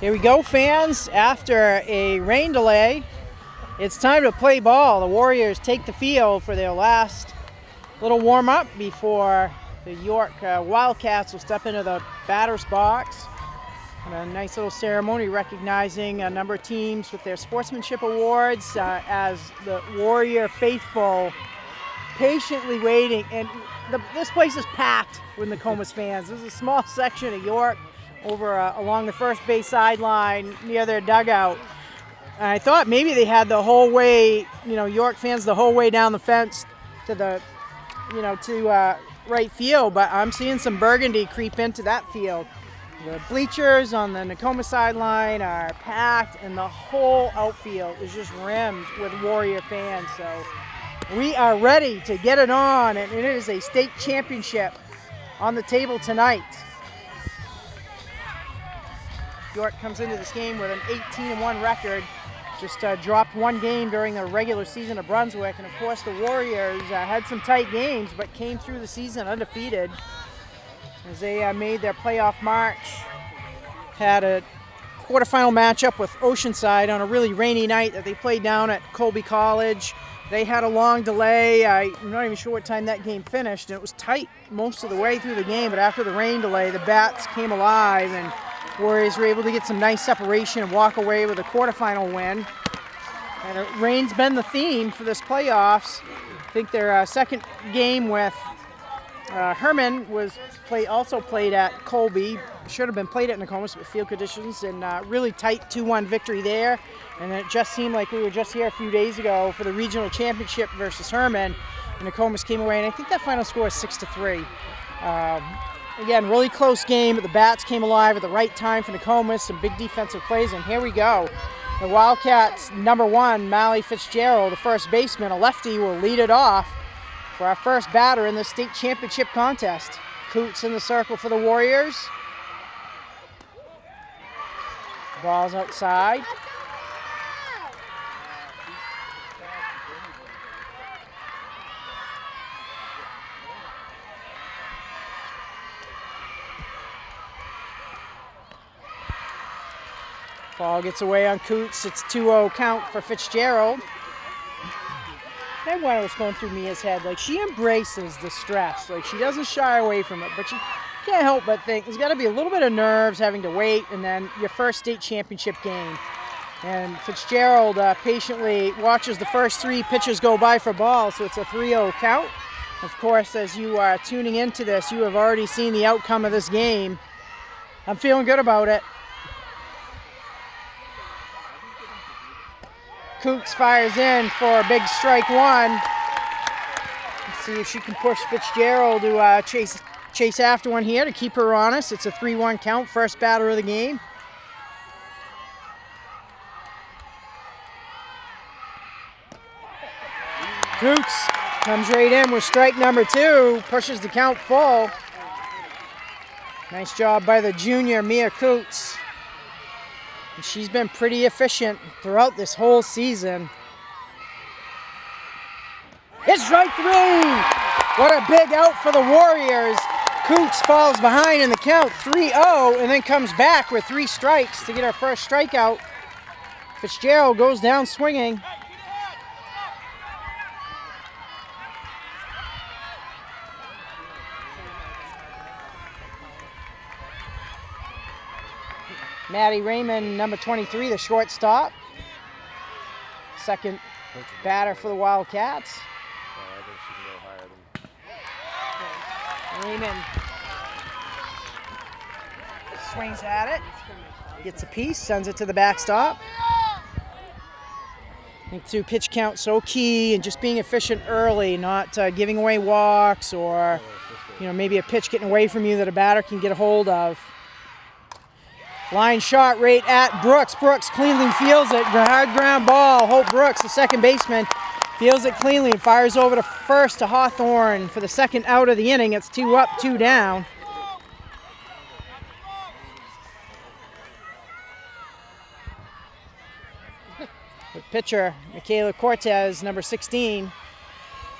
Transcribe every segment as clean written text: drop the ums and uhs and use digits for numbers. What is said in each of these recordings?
Here we go, fans. After a rain delay, it's time to play ball. The Warriors take the field for their last little warm-up before the York Wildcats will step into the batter's box. And a nice little ceremony recognizing a number of teams with their sportsmanship awards as the Warrior faithful patiently waiting. And this place is packed with Nokomis fans. There's a small section of York over along the first base sideline near their dugout. And I thought maybe they had the whole way, York fans the whole way down the fence to the, to right field. But I'm seeing some burgundy creep into that field. The bleachers on the Nokomis sideline are packed, and the whole outfield is just rimmed with Warrior fans. So we are ready to get it on, and it is a state championship on the table tonight. York comes into this game with an 18-1 record. Just dropped one game during the regular season of Brunswick, and of course the Warriors had some tight games, but came through the season undefeated. As they made their playoff march, had a quarterfinal matchup with Oceanside on a really rainy night that they played down at Colby College. They had a long delay. I'm not even sure what time that game finished, and it was tight most of the way through the game, but after the rain delay, the bats came alive, and Warriors were able to get some nice separation and walk away with a quarterfinal win. And rain's been the theme for this playoffs. I think their second game with Herman was also played at Colby. Should have been played at Nokomis, but field conditions, and really tight 2-1 victory there. And it just seemed like we were just here a few days ago for the regional championship versus Herman, and Nokomis came away, and I think that final score is 6-3. Again, really close game, but the bats came alive at the right time for Nokomis, some big defensive plays, and here we go. The Wildcats' number one, Mally Fitzgerald, the first baseman, a lefty, will lead it off for our first batter in the state championship contest. Coots in the circle for the Warriors. Ball's outside. Ball gets away on Coots. It's 2-0 count for Fitzgerald. That's what was going through Mia's head. Like, she embraces the stress. Like, she doesn't shy away from it, but she can't help but think there's got to be a little bit of nerves having to wait, and then your first state championship game. And Fitzgerald patiently watches the first three pitches go by for ball, so it's a 3-0 count. Of course, as you are tuning into this, you have already seen the outcome of this game. I'm feeling good about it. Coots fires in for a big strike one. Let's see if she can push Fitzgerald to chase after one here to keep her honest. It's a 3-1 count, first batter of the game. Coots comes right in with strike number two, pushes the count full. Nice job by the junior, Mia Coots. And she's been pretty efficient throughout this whole season. It's strike three! What a big out for the Warriors. Coots falls behind in the count, 3-0, and then comes back with 3 strikes to get her first strikeout. Fitzgerald goes down swinging. Maddie Raymond, number 23, the shortstop. Second batter for the Wildcats. I think she can go higher than... Raymond swings at it, gets a piece, sends it to the backstop. I think too, pitch count so key, and just being efficient early, not giving away walks or maybe a pitch getting away from you that a batter can get a hold of. Line shot right at Brooks. Brooks cleanly fields it. Hard ground ball. Hope Brooks, the second baseman, fields it cleanly and fires over to first to Hawthorne for the second out of the inning. It's 2 up, 2 down. The pitcher, Michaela Cortez, number 16,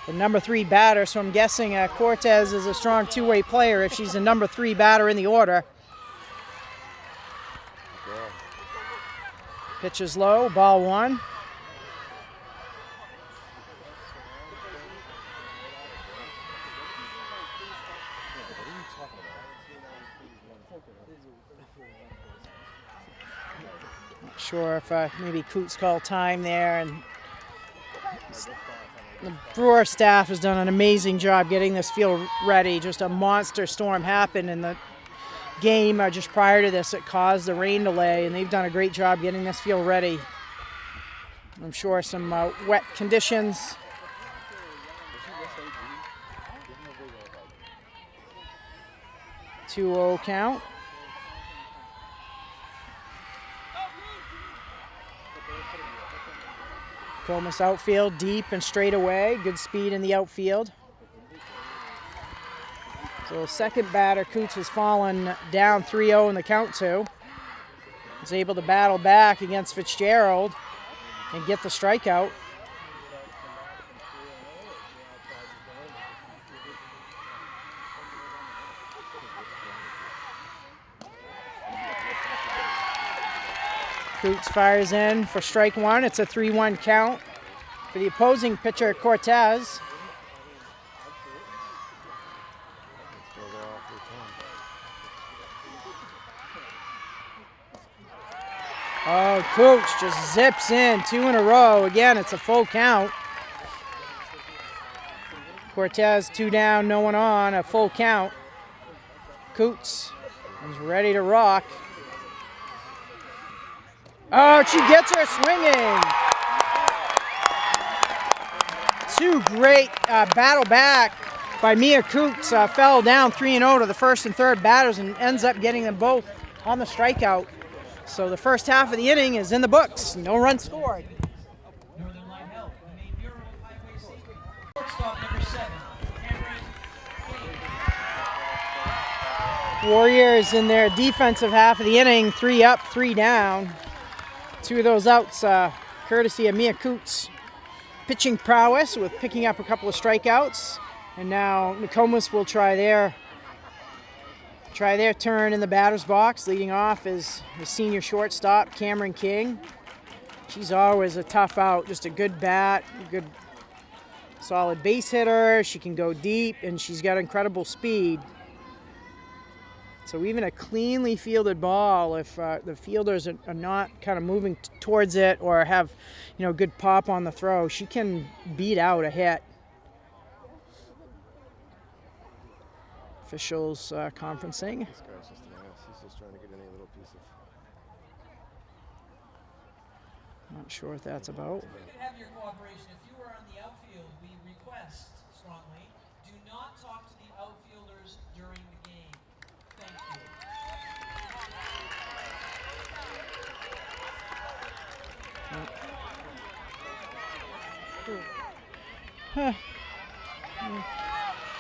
the number 3 batter. So I'm guessing Cortez is a strong two-way player if she's the number 3 batter in the order. Pitch is low, ball 1. Not sure if maybe Coots called time there, and the Brewer staff has done an amazing job getting this field ready. Just a monster storm happened in the game just prior to this. It caused the rain delay, and they've done a great job getting this field ready. I'm sure some wet conditions. Two-0 count. Nokomis outfield, deep and straight away. Good speed in the outfield. So second batter, Coots, has fallen down 3-0 in the count to. Was able to battle back against Fitzgerald and get the strikeout. Coots fires in for strike 1. It's a 3-1 count for the opposing pitcher, Cortez. Oh, Coots just zips in 2 in a row. Again, it's a full count. Cortez 2 down, no one on, a full count. Coots is ready to rock. Oh, she gets her swinging. 2 great battle back by Mia Coots. Fell down 3-0 to the first and third batters and ends up getting them both on the strikeout. So the first half of the inning is in the books. No run scored. Warriors in their defensive half of the inning, 3 up, 3 down. 2 of those outs courtesy of Mia Coots' pitching prowess with picking up a couple of strikeouts. And now Nokomis will try their turn in the batter's box. Leading off is the senior shortstop, Cameron King. She's always a tough out, just a good bat, good solid base hitter. She can go deep, and she's got incredible speed. So even a cleanly fielded ball, if the fielders are not kind of moving towards it or have, good pop on the throw, she can beat out a hit. Officials conferencing. This guy's just an ass. He's just trying to get any little piece of. Not sure what that's about. We can have your cooperation. If you are on the outfield, we request strongly, do not talk to the outfielders during the game. Thank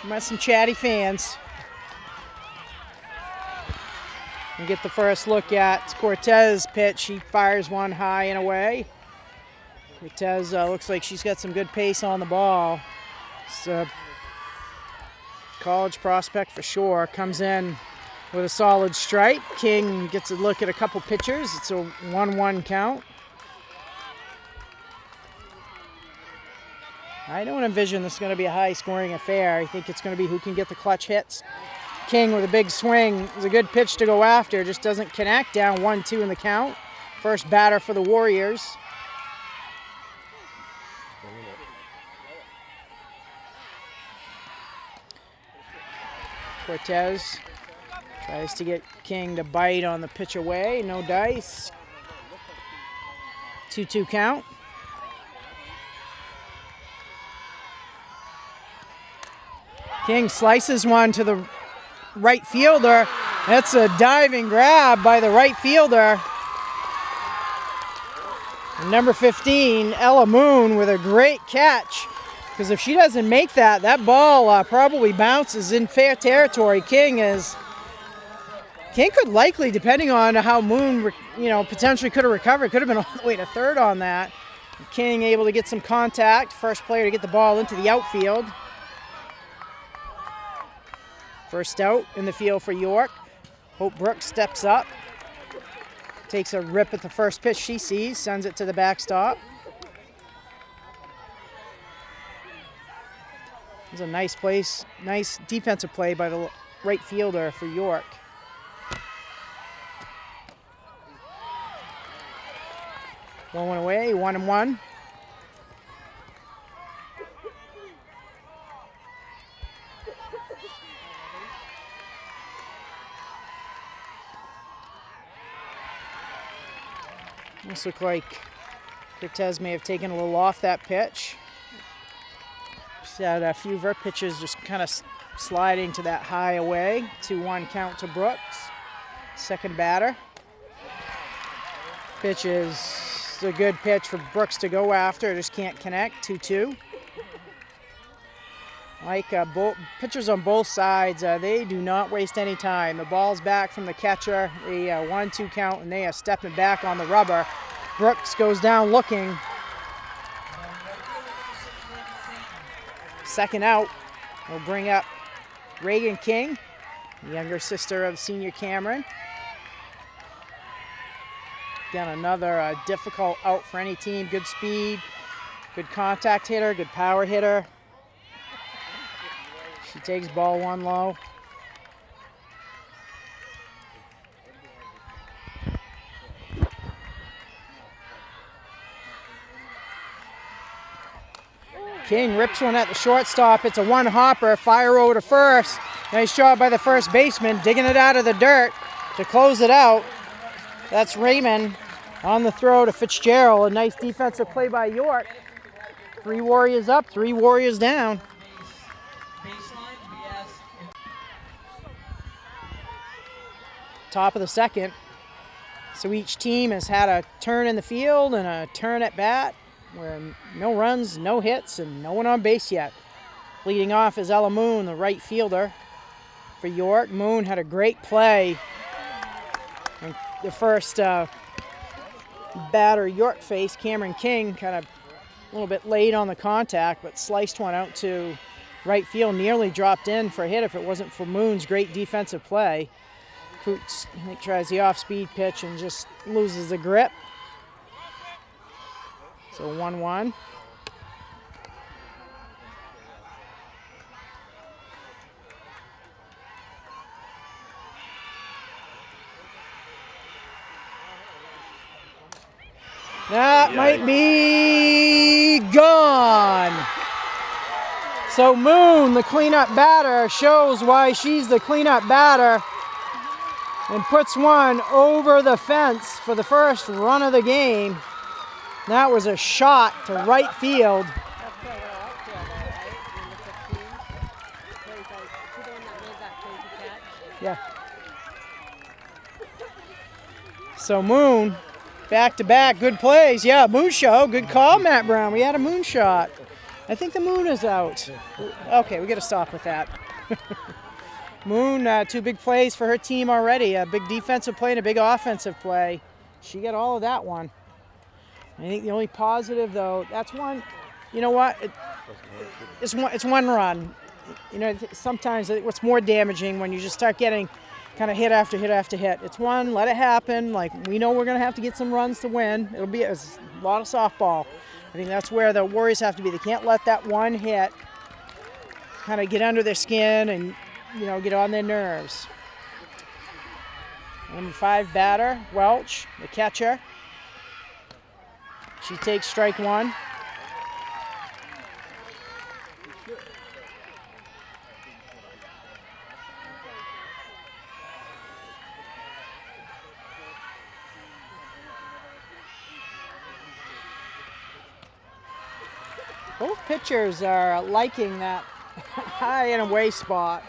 you. Met some chatty fans. We get the first look at Cortez' pitch. She fires one high and away. Cortez looks like she's got some good pace on the ball. It's a college prospect for sure. Comes in with a solid strike. King gets a look at a couple pitchers. It's a 1-1 count. I don't envision this is going to be a high-scoring affair. I think it's going to be who can get the clutch hits. King with a big swing. It's a good pitch to go after. Just doesn't connect. Down 1-2 in the count. First batter for the Warriors. Cortez tries to get King to bite on the pitch away. No dice. 2-2 count. King slices one to the right fielder. That's a diving grab by the right fielder. And number 15, Ella Moon, with a great catch. Because if she doesn't make that, that ball probably bounces in fair territory. King could likely, depending on how Moon, potentially could have recovered, could have been all the way to third on that. King able to get some contact. First player to get the ball into the outfield. First out in the field for York. Hope Brooks steps up takes a rip at the first pitch she sees, sends it to the backstop. It was a nice place, nice defensive play by the right fielder for York. One went away, 1-1. This looked like Cortez may have taken a little off that pitch. She had a few of her pitches just kind of sliding to that high away. 2-1 count to Brooks. Second batter. Pitch is a good pitch for Brooks to go after. Just can't connect. 2-2. Like pitchers on both sides, they do not waste any time. The ball's back from the catcher. A 1-2 count, and they are stepping back on the rubber. Brooks goes down looking. Second out. We'll bring up Reagan King, the younger sister of senior Cameron. Again, another difficult out for any team. Good speed, good contact hitter, good power hitter. She takes ball one low. King rips one at the shortstop. It's a one hopper, fire over to first. Nice job by the first baseman, digging it out of the dirt to close it out. That's Raymond on the throw to Fitzgerald. A nice defensive play by York. 3 Warriors up, 3 Warriors down. Top of the second. So each team has had a turn in the field and a turn at bat where no runs, no hits, and no one on base yet. Leading off is Ella Moon, the right fielder for York. Moon had a great play. And the first batter York faced, Cameron King, kind of a little bit late on the contact, but sliced one out to right field, nearly dropped in for a hit if it wasn't for Moon's great defensive play. Coots, I think, tries the off-speed pitch and just loses the grip. So 1-1. That might be gone. So Moon, the cleanup batter, shows why she's the cleanup batter and puts one over the fence for the first run of the game. That was a shot to right field. Yeah. So Moon, back to back, good plays. Yeah, Moon show, good call, Matt Brown. We had a Moon shot. I think the Moon is out. Okay, we got to stop with that. Moon, 2 big plays for her team already. A big defensive play and a big offensive play. She got all of that one. I think the only positive, though, that's one. You know what? It's one run. You know, sometimes what's more damaging when you just start getting kind of hit after hit after hit. It's one, let it happen. Like, we know we're going to have to get some runs to win. It'll be a lot of softball. I think that's where the Warriors have to be. They can't let that one hit kind of get under their skin and, you know, get on their nerves. Number 5 batter, Welch, the catcher. She takes strike 1. Both pitchers are liking that high and away spot.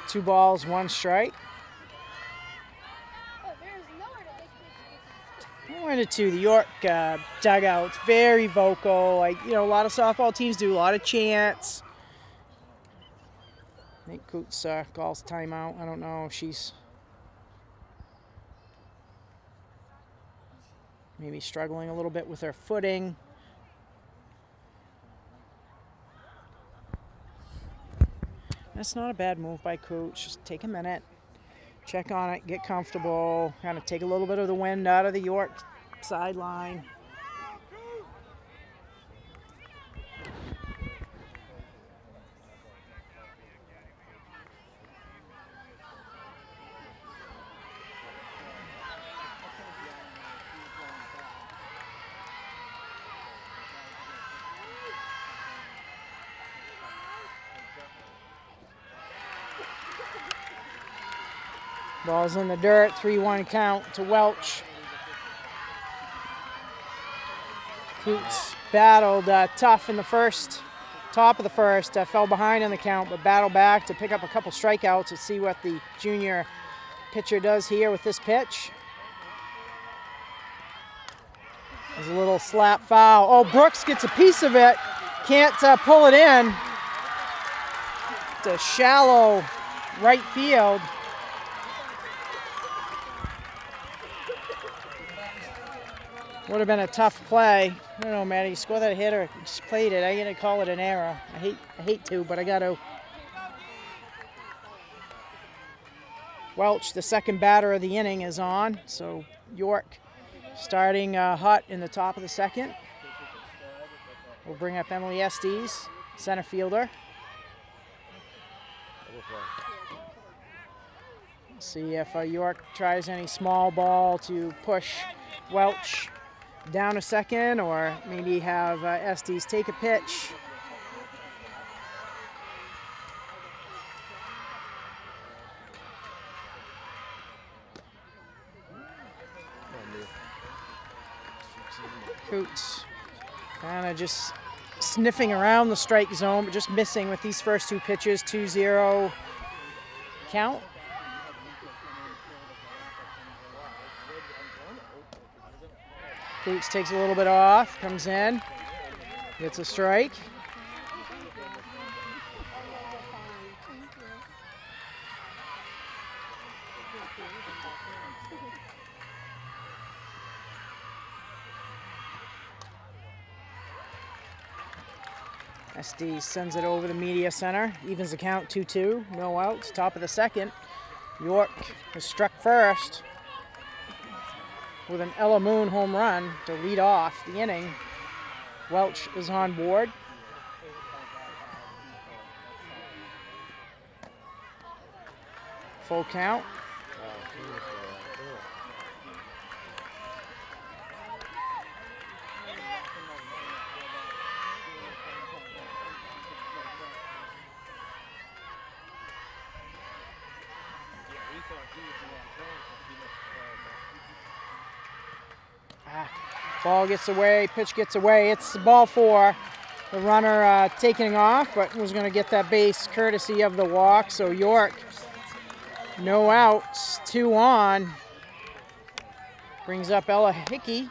Two balls, 1 strike. 1-2. The York dugout's very vocal. Like, you know, a lot of softball teams do a lot of chants. I think Coots calls timeout. I don't know if she's maybe struggling a little bit with her footing. That's not a bad move by Coots. Just take a minute, check on it, get comfortable, kind of take a little bit of the wind out of the York sideline. Ball's in the dirt, 3-1 count to Welch. Coots battled tough in the top of the first, fell behind in the count, but battled back to pick up a couple strikeouts. Let's see what the junior pitcher does here with this pitch. There's a little slap foul. Oh, Brooks gets a piece of it, can't pull it in. It's a shallow right field. Would have been a tough play. I don't know, Maddie. You score that hit or just played it. I'm gonna call it an error. I hate to, but I got to. Welch, the second batter of the inning, is on. So York starting hot in the top of the second. We'll bring up Emily Estes, center fielder. See if York tries any small ball to push Welch down a second, or maybe have Estes take a pitch. Coots kind of just sniffing around the strike zone, but just missing with these first two pitches. 2-0 count. Coots takes a little bit off, comes in, gets a strike. SD sends it over the media center, evens the count 2-2, no outs, top of the second. York has struck first with an Ella Moon home run to lead off the inning. Welch is on board. Full count. Ball gets away, pitch gets away. It's ball 4. The runner taking off, but was going to get that base courtesy of the walk. So York, no outs, 2 on. Brings up Ella Hickey,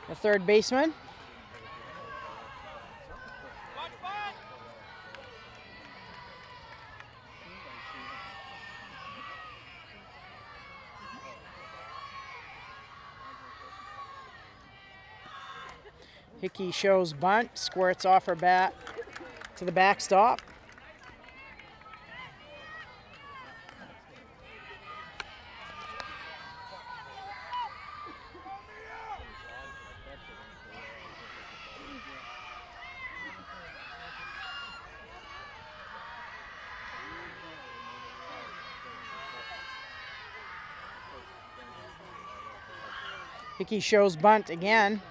the third baseman. Hickey shows bunt, squirts off her bat to the backstop. Hickey shows bunt again.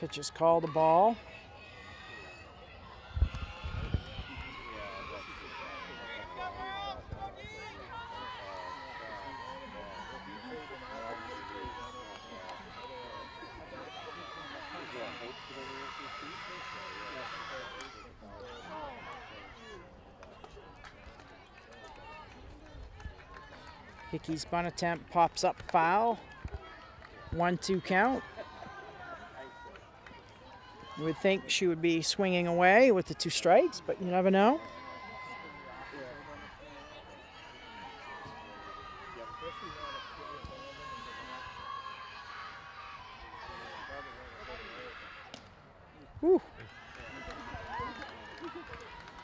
Pitch is called a ball. Hickey's bunt attempt pops up foul. 1-2 count. You would think she would be swinging away with the 2 strikes, but you never know. Whew.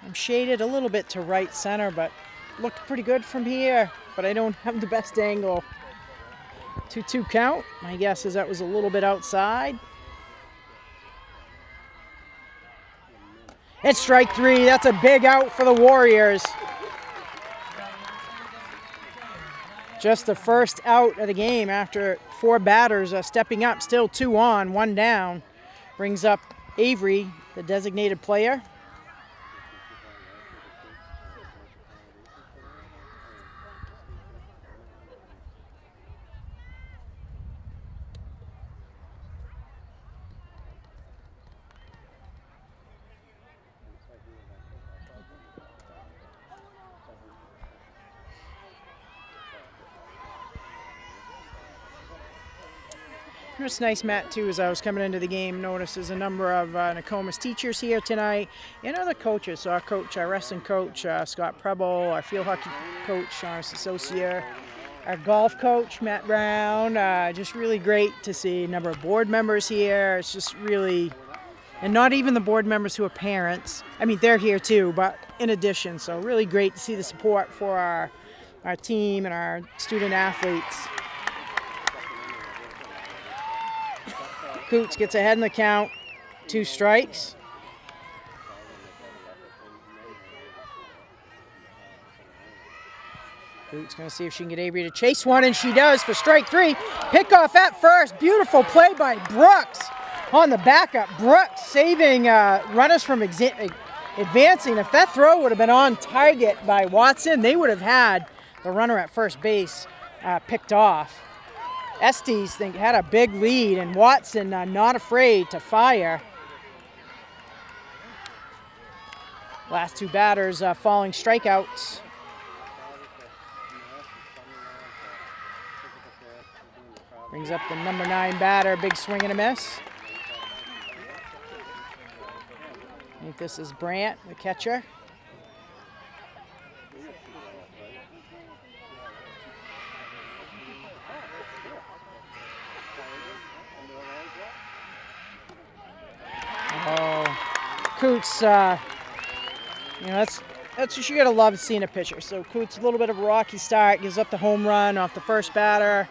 I'm shaded a little bit to right center, but looked pretty good from here, but I don't have the best angle. 2-2 count. My guess is that was a little bit outside. It's strike 3. That's a big out for the Warriors. Just the first out of the game after 4 batters stepping up. Still 2 on, 1 down. Brings up Avery, the designated player. It's nice, Matt, too, as I was coming into the game, noticed there's a number of Nokomis teachers here tonight and other coaches. So our coach, our wrestling coach, Scott Preble, our field hockey coach, Seamus Associate, our golf coach, Matt Brown. Just really great to see a number of board members here. It's just really, and not even the board members who are parents. I mean, they're here too, but in addition. So really great to see the support for our team and our student athletes. Coots gets ahead in the count, 2 strikes. Coots going to see if she can get Avery to chase one, and she does for strike 3. Pickoff at first. Beautiful play by Brooks on the backup. Brooks saving runners from advancing. If that throw would have been on target by Watson, they would have had the runner at first base picked off. Estes had a big lead, and Watson not afraid to fire. Last 2 batters falling strikeouts. Brings up the number 9 batter, big swing and a miss. I think this is Brandt, the catcher. Coots, that's what you gotta love seeing a pitcher. So Coots, a little bit of a rocky start, gives up the home run off the first batter,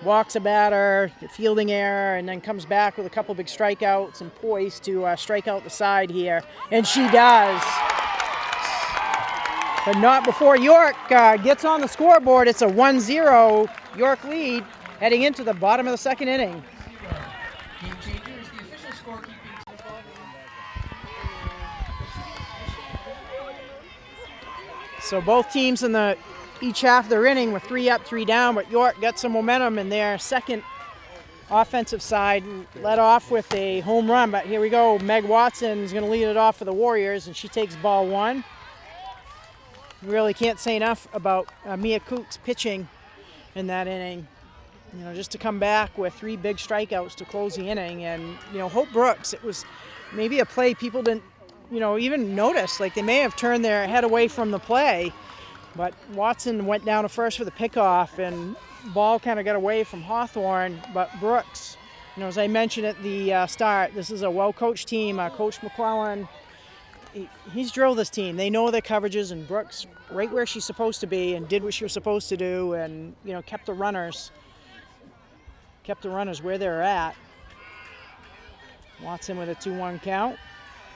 walks a batter, fielding error, and then comes back with a couple big strikeouts and poised to strike out the side here, and she does. But not before York gets on the scoreboard. It's a 1-0 York lead heading into the bottom of the 2nd inning. Game changer is the official scorekeeping. So both teams in each half of their inning were 3 up, 3 down, but York got some momentum in their second offensive side, led off with a home run. But here we go, Meg Watson is going to lead it off for the Warriors, and she takes ball 1. Really can't say enough about Mia Coots pitching in that inning. Just to come back with 3 big strikeouts to close the inning. And, Hope Brooks, it was maybe a play people didn't, even notice. Like, they may have turned their head away from the play, but Watson went down to first for the pickoff, and ball kind of got away from Hawthorne. But Brooks, as I mentioned at the start, this is a well-coached team. Coach McClellan, he's drilled this team. They know their coverages, and Brooks right where she's supposed to be and did what she was supposed to do, and, kept the runners where they're at. Watson with a 2-1 count.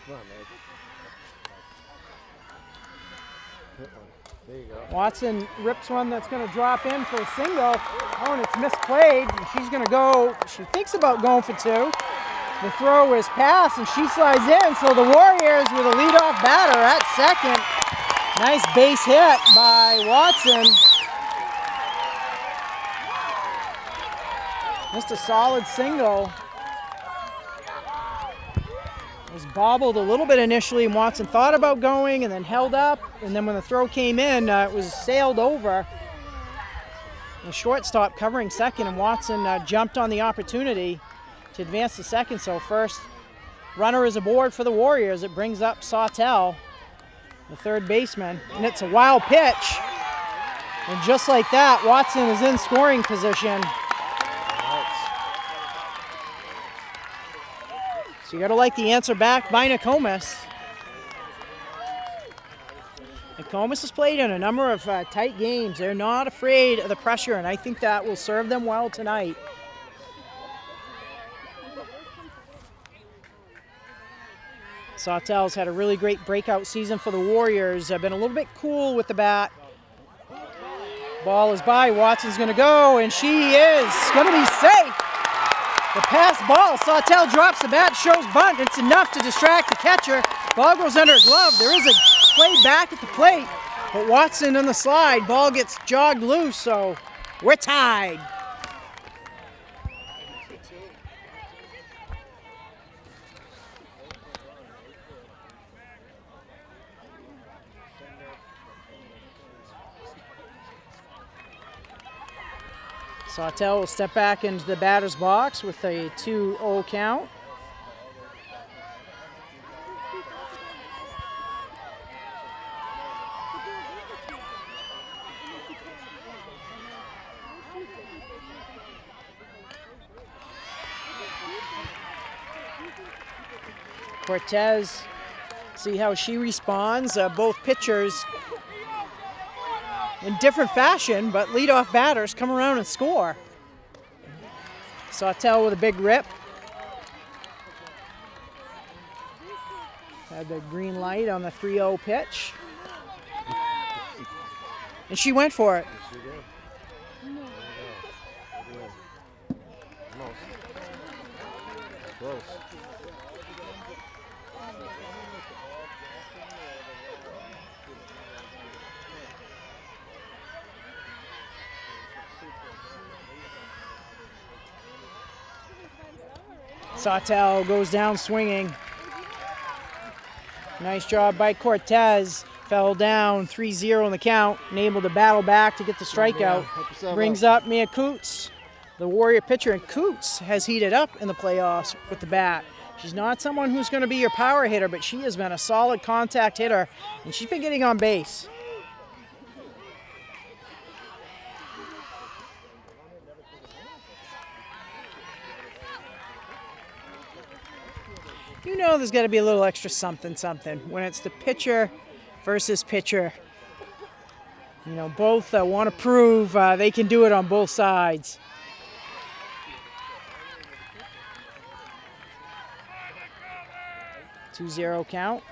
Come on, man. There you go. Watson rips one that's going to drop in for a single. Oh, and it's misplayed. And she's going to go. She thinks about going for 2. The throw is passed, and she slides in. So the Warriors with a leadoff batter at second. Nice base hit by Watson. Just a solid single. It was bobbled a little bit initially, and Watson thought about going and then held up. And then when the throw came in, it was sailed over. The shortstop covering second, and Watson jumped on the opportunity to advance to second. So first runner is aboard for the Warriors. It brings up Sawtell, the third baseman, and it's a wild pitch. And just like that, Watson is in scoring position. So you got to like the answer back by Nokomis. Nokomis has played in a number of tight games. They're not afraid of the pressure, and I think that will serve them well tonight. Sawtell's had a really great breakout season for the Warriors. Been a little bit cool with the bat. Ball is by. Watson's going to go, and she is going to be safe. The pass ball. Sawtell drops the bat, shows bunt. It's enough to distract the catcher. Ball goes under a glove. There is a play back at the plate, but Watson on the slide. Ball gets jogged loose, so we're tied. Sawtell will step back into the batter's box with a 2-0 count. Cortez, see how she responds. Both pitchers in different fashion, but leadoff batters come around and score. Sawtell with a big rip. Had the green light on the 3-0 pitch. And she went for it. Close. Sawtell goes down swinging. Nice job by Cortez. Fell down 3-0 in the count and able to battle back to get the strikeout. Brings up Mia Coots, the Warrior pitcher, and Coots has heated up in the playoffs with the bat. She's not someone who's going to be your power hitter, but she has been a solid contact hitter, and she's been getting on base. You know there's got to be a little extra something when it's the pitcher versus pitcher. You know, both want to prove they can do it on both sides. 2-0 count.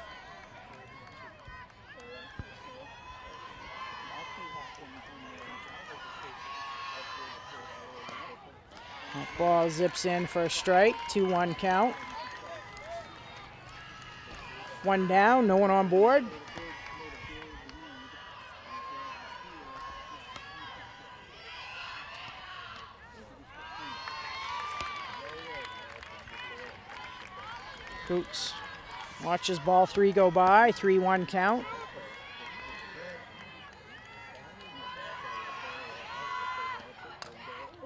That ball zips in for a strike. 2-1 count. One down, no one on board. Coots watches ball 3 go by, 3-1 count.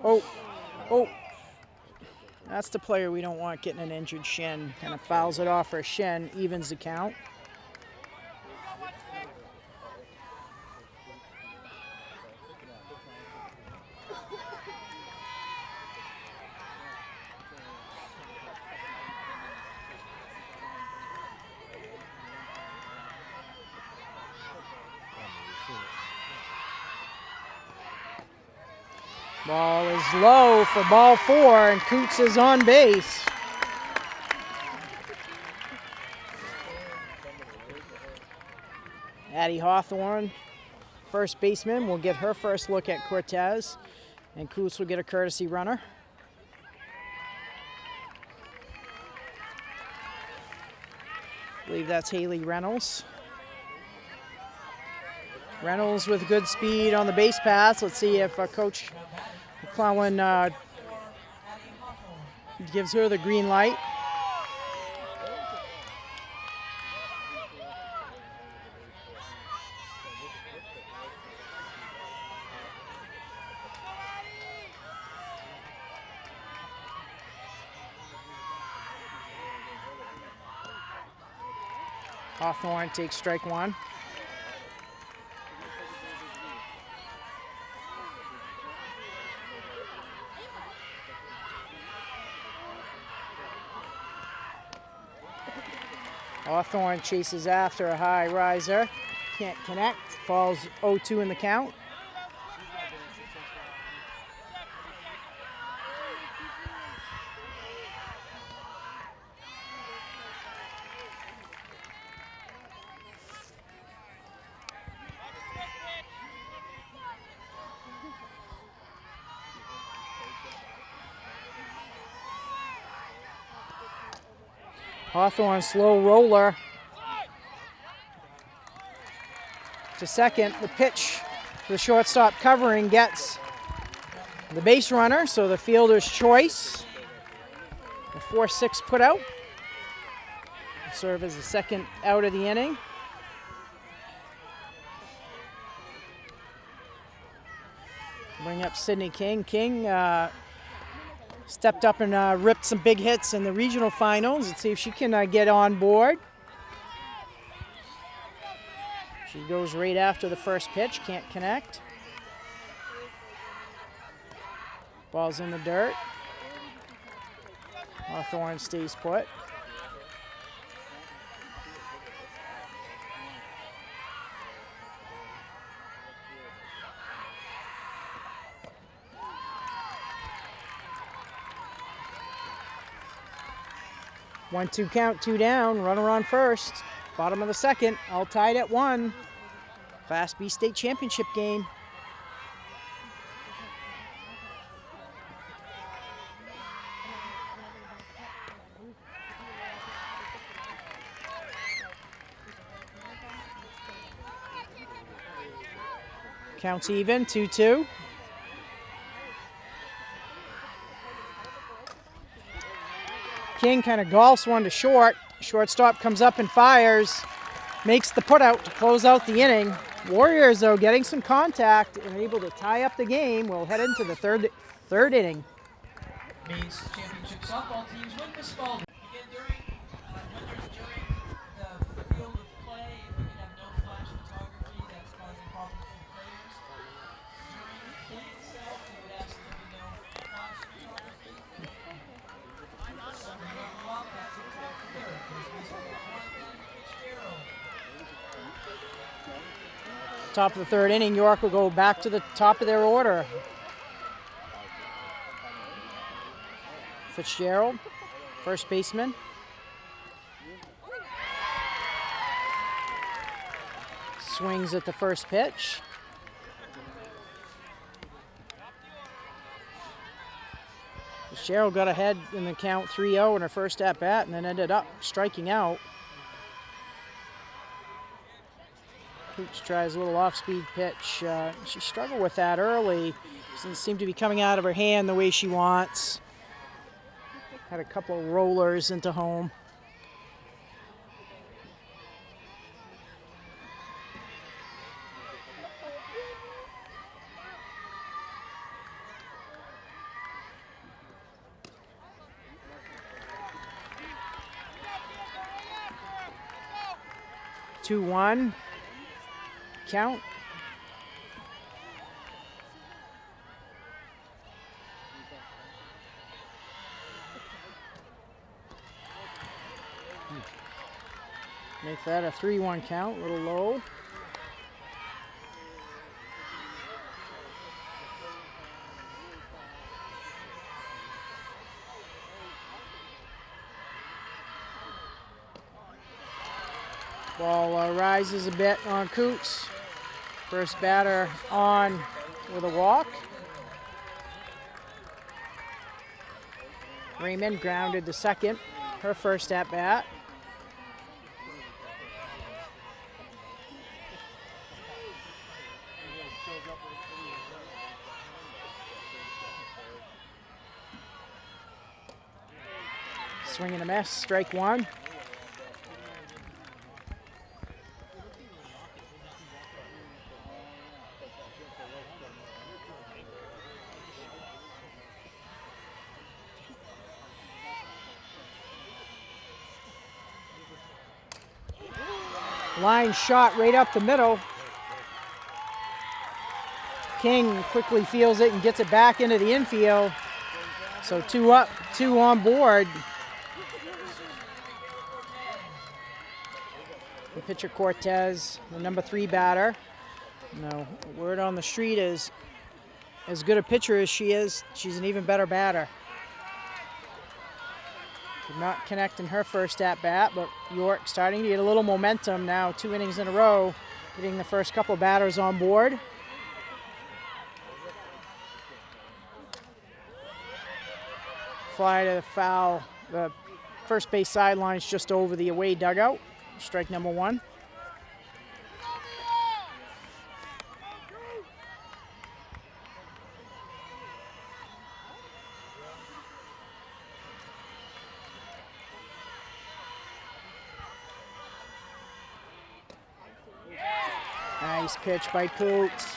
Oh. That's the player we don't want getting an injured shin. Kind of fouls it off her shin, evens the count. Ball is low for ball 4, and Coots is on base. Addie Hawthorne, first baseman, will get her first look at Cortez, and Coots will get a courtesy runner. I believe that's Haley Reynolds. Reynolds with good speed on the base pass. Let's see if Coach McClellan gives her the green light. Hawthorne takes strike one. Hawthorne chases after a high riser. Can't connect. Falls 0-2 in the count. Hawthorne slow roller to second. The pitch, the shortstop covering gets the base runner, so the fielder's choice. The 4-6 put out. Serve as the second out of the inning. Bring up Sydney King. King stepped up and ripped some big hits in the regional finals. Let's see if she can get on board. She goes right after the first pitch, can't connect. Ball's in the dirt. Hawthorne stays put. One-two count, two down, runner on first. Bottom of the second, all tied at 1. Class B state championship game. Counts even, 2-2. King kind of golfs one to short. Shortstop comes up and fires. Makes the putout to close out the inning. Warriors, though, getting some contact and able to tie up the game. We'll head into the third inning. Maine's championship softball teams win this ball. Again, when there's during the field of play, if we can have no flash photography, that's causing problems for the players. During the play itself, we would ask that there be no flash photography. Somebody will go up, that's it, top the third. First baseman number 1, then Fitzgerald. Top of the third inning, York will go back to the top of their order. Fitzgerald, first baseman. Swings at the first pitch. Fitzgerald got ahead in the count 3-0 in her first at-bat and then ended up striking out. Coots tries a little off-speed pitch. She struggled with that early. Doesn't seem to be coming out of her hand the way she wants. Had a couple of rollers into home. Two, 1. Count. Make that a 3-1 count, a little low. Ball rises a bit on Coots. First batter on with a walk. Raymond grounded to second, her first at bat. Swing and a miss, strike one. Line shot right up the middle. King quickly feels it and gets it back into the infield. So 2 up, 2 on board. The pitcher Cortez, the number 3 batter. Now, word on the street is, as good a pitcher as she is, she's an even better batter. Did not connect in her first at-bat, but York starting to get a little momentum now, 2 innings in a row, getting the first couple batters on board. Fly to the foul. The first base sideline's just over the away dugout. Strike number 1. Nice pitch by Coots.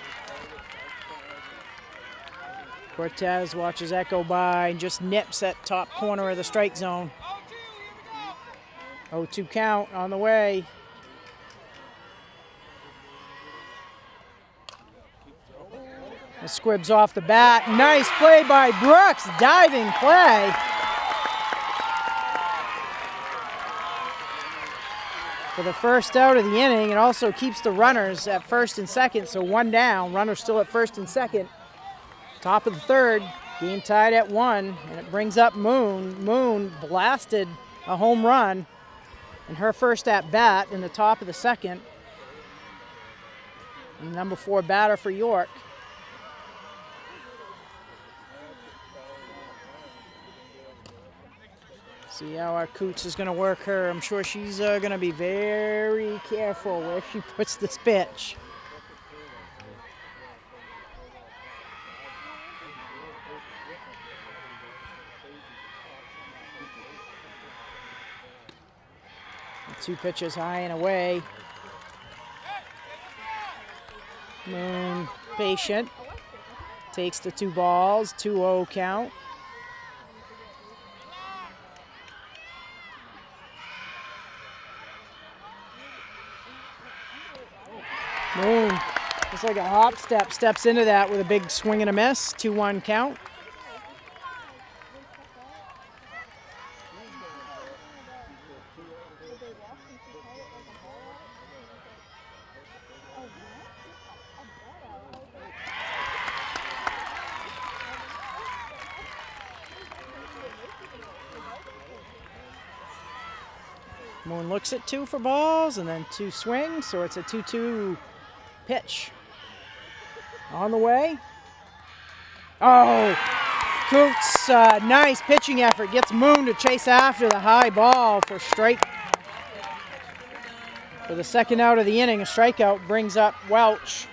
Cortez watches that go by and just nips that top corner of the strike zone. 0-2 count on the way. The squibs off the bat. Nice play by Brooks. Diving play. For the first out of the inning, it also keeps the runners at first and second, so 1 down. Runners still at first and second. Top of the third, game tied at 1, and it brings up Moon. Moon blasted a home run in her first at bat in the top of the second. And number 4 batter for York. See how our Coots is going to work her. I'm sure she's going to be very careful where she puts this pitch. The 2 pitches high and away. Moon patient. Takes the 2 balls. 2-0 count. Moon, just like a hop step, steps into that with a big swing and a miss. 2-1 count. Moon looks at 2 for balls and then 2 swings, so it's a 2-2 pitch. On the way. Oh, Coots, nice pitching effort. Gets Moon to chase after the high ball for strike. For the second out of the inning, a strikeout brings up Welch.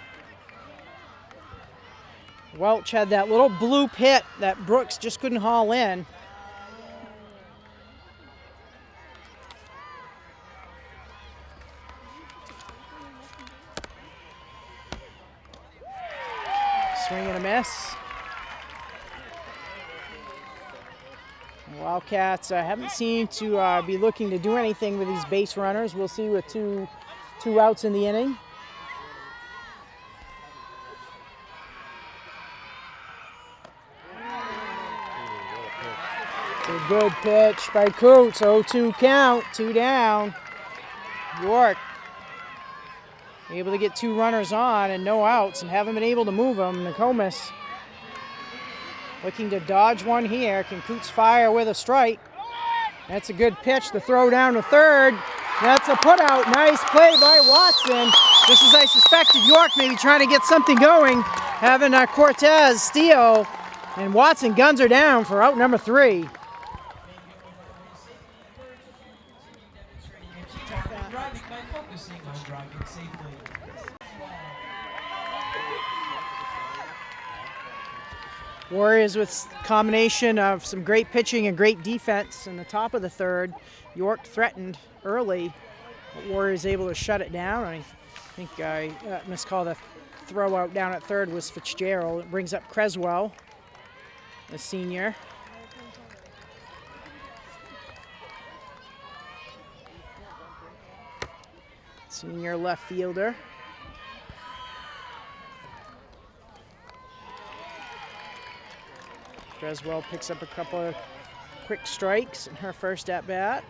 Welch had that little bloop hit that Brooks just couldn't haul in. Swing and a miss. Wildcats haven't seemed to be looking to do anything with these base runners. We'll see with two outs in the inning. It's a good pitch by Coots. 0-2 count, 2 down. York able to get 2 runners on and no outs and haven't been able to move them. Nokomis looking to dodge one here. Can Coots fire with a strike? That's a good pitch. The throw down to third. That's a putout. Nice play by Watson. Just as I suspected, York maybe trying to get something going. Having Cortez steal. And Watson guns her down for out number 3. Warriors with combination of some great pitching and great defense in the top of the third. York threatened early, but Warriors able to shut it down. I think I miscalled a throw out down at third was Fitzgerald. It brings up Creswell, the senior. Senior left fielder. Creswell picks up a couple of quick strikes in her first at bat.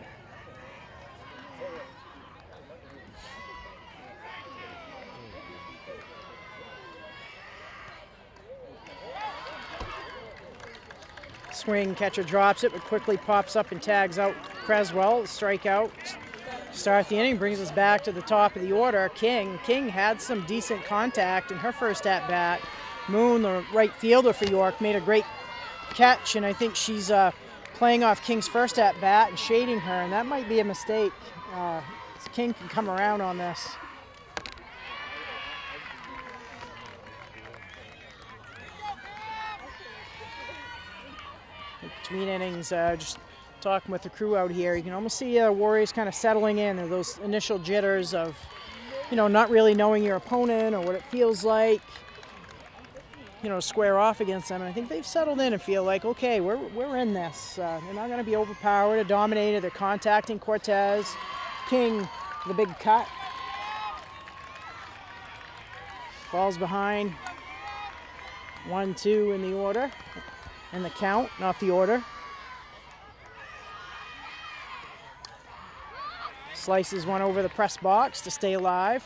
Swing, catcher drops it, but quickly pops up and tags out Creswell. Strikeout. Start the inning, brings us back to the top of the order. King had some decent contact in her first at bat. Moon, the right fielder for York, made a great catch, and I think she's playing off King's first at bat and shading her, and that might be a mistake. King can come around on this. Between innings, just talking with the crew out here, you can almost see Warriors kind of settling in. There are those initial jitters of, not really knowing your opponent or what it feels like, square off against them. And I think they've settled in and feel like, okay, we're in this. They're not going to be overpowered or dominated. They're contacting Cortez. King, the big cut. Falls behind. 1-2 in the order. In the count, not the order. Slices one over the press box to stay alive.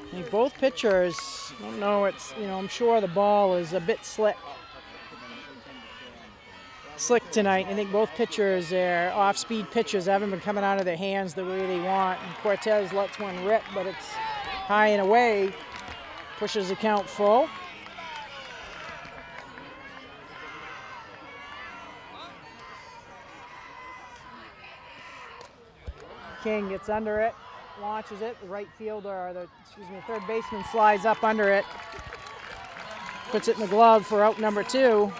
I think both pitchers, I don't know, I'm sure the ball is a bit slick tonight. I think both pitchers, their off-speed pitches, haven't been coming out of their hands the way they want. And Cortez lets one rip, but it's high and away, pushes the count full. King gets under it. Launches it, the right fielder, or the third baseman slides up under it, puts it in the glove for out number 2.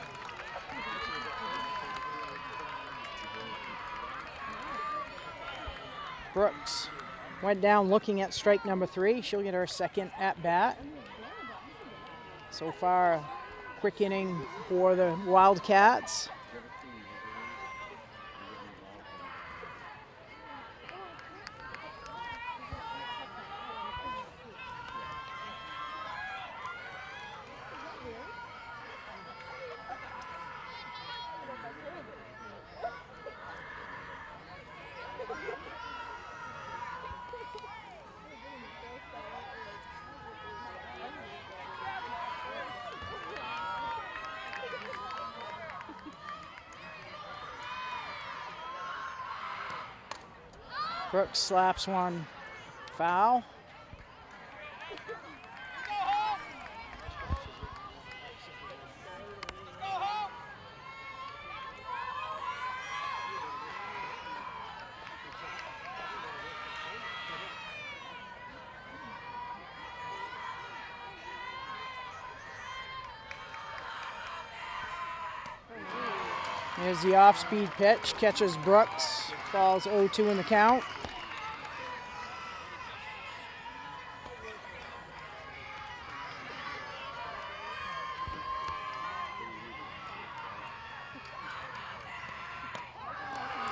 Brooks went down looking at strike number 3. She'll get her second at bat. So far, a quick inning for the Wildcats. Brooks slaps one foul. Here's the off-speed pitch, catches Brooks, falls 0-2 in the count.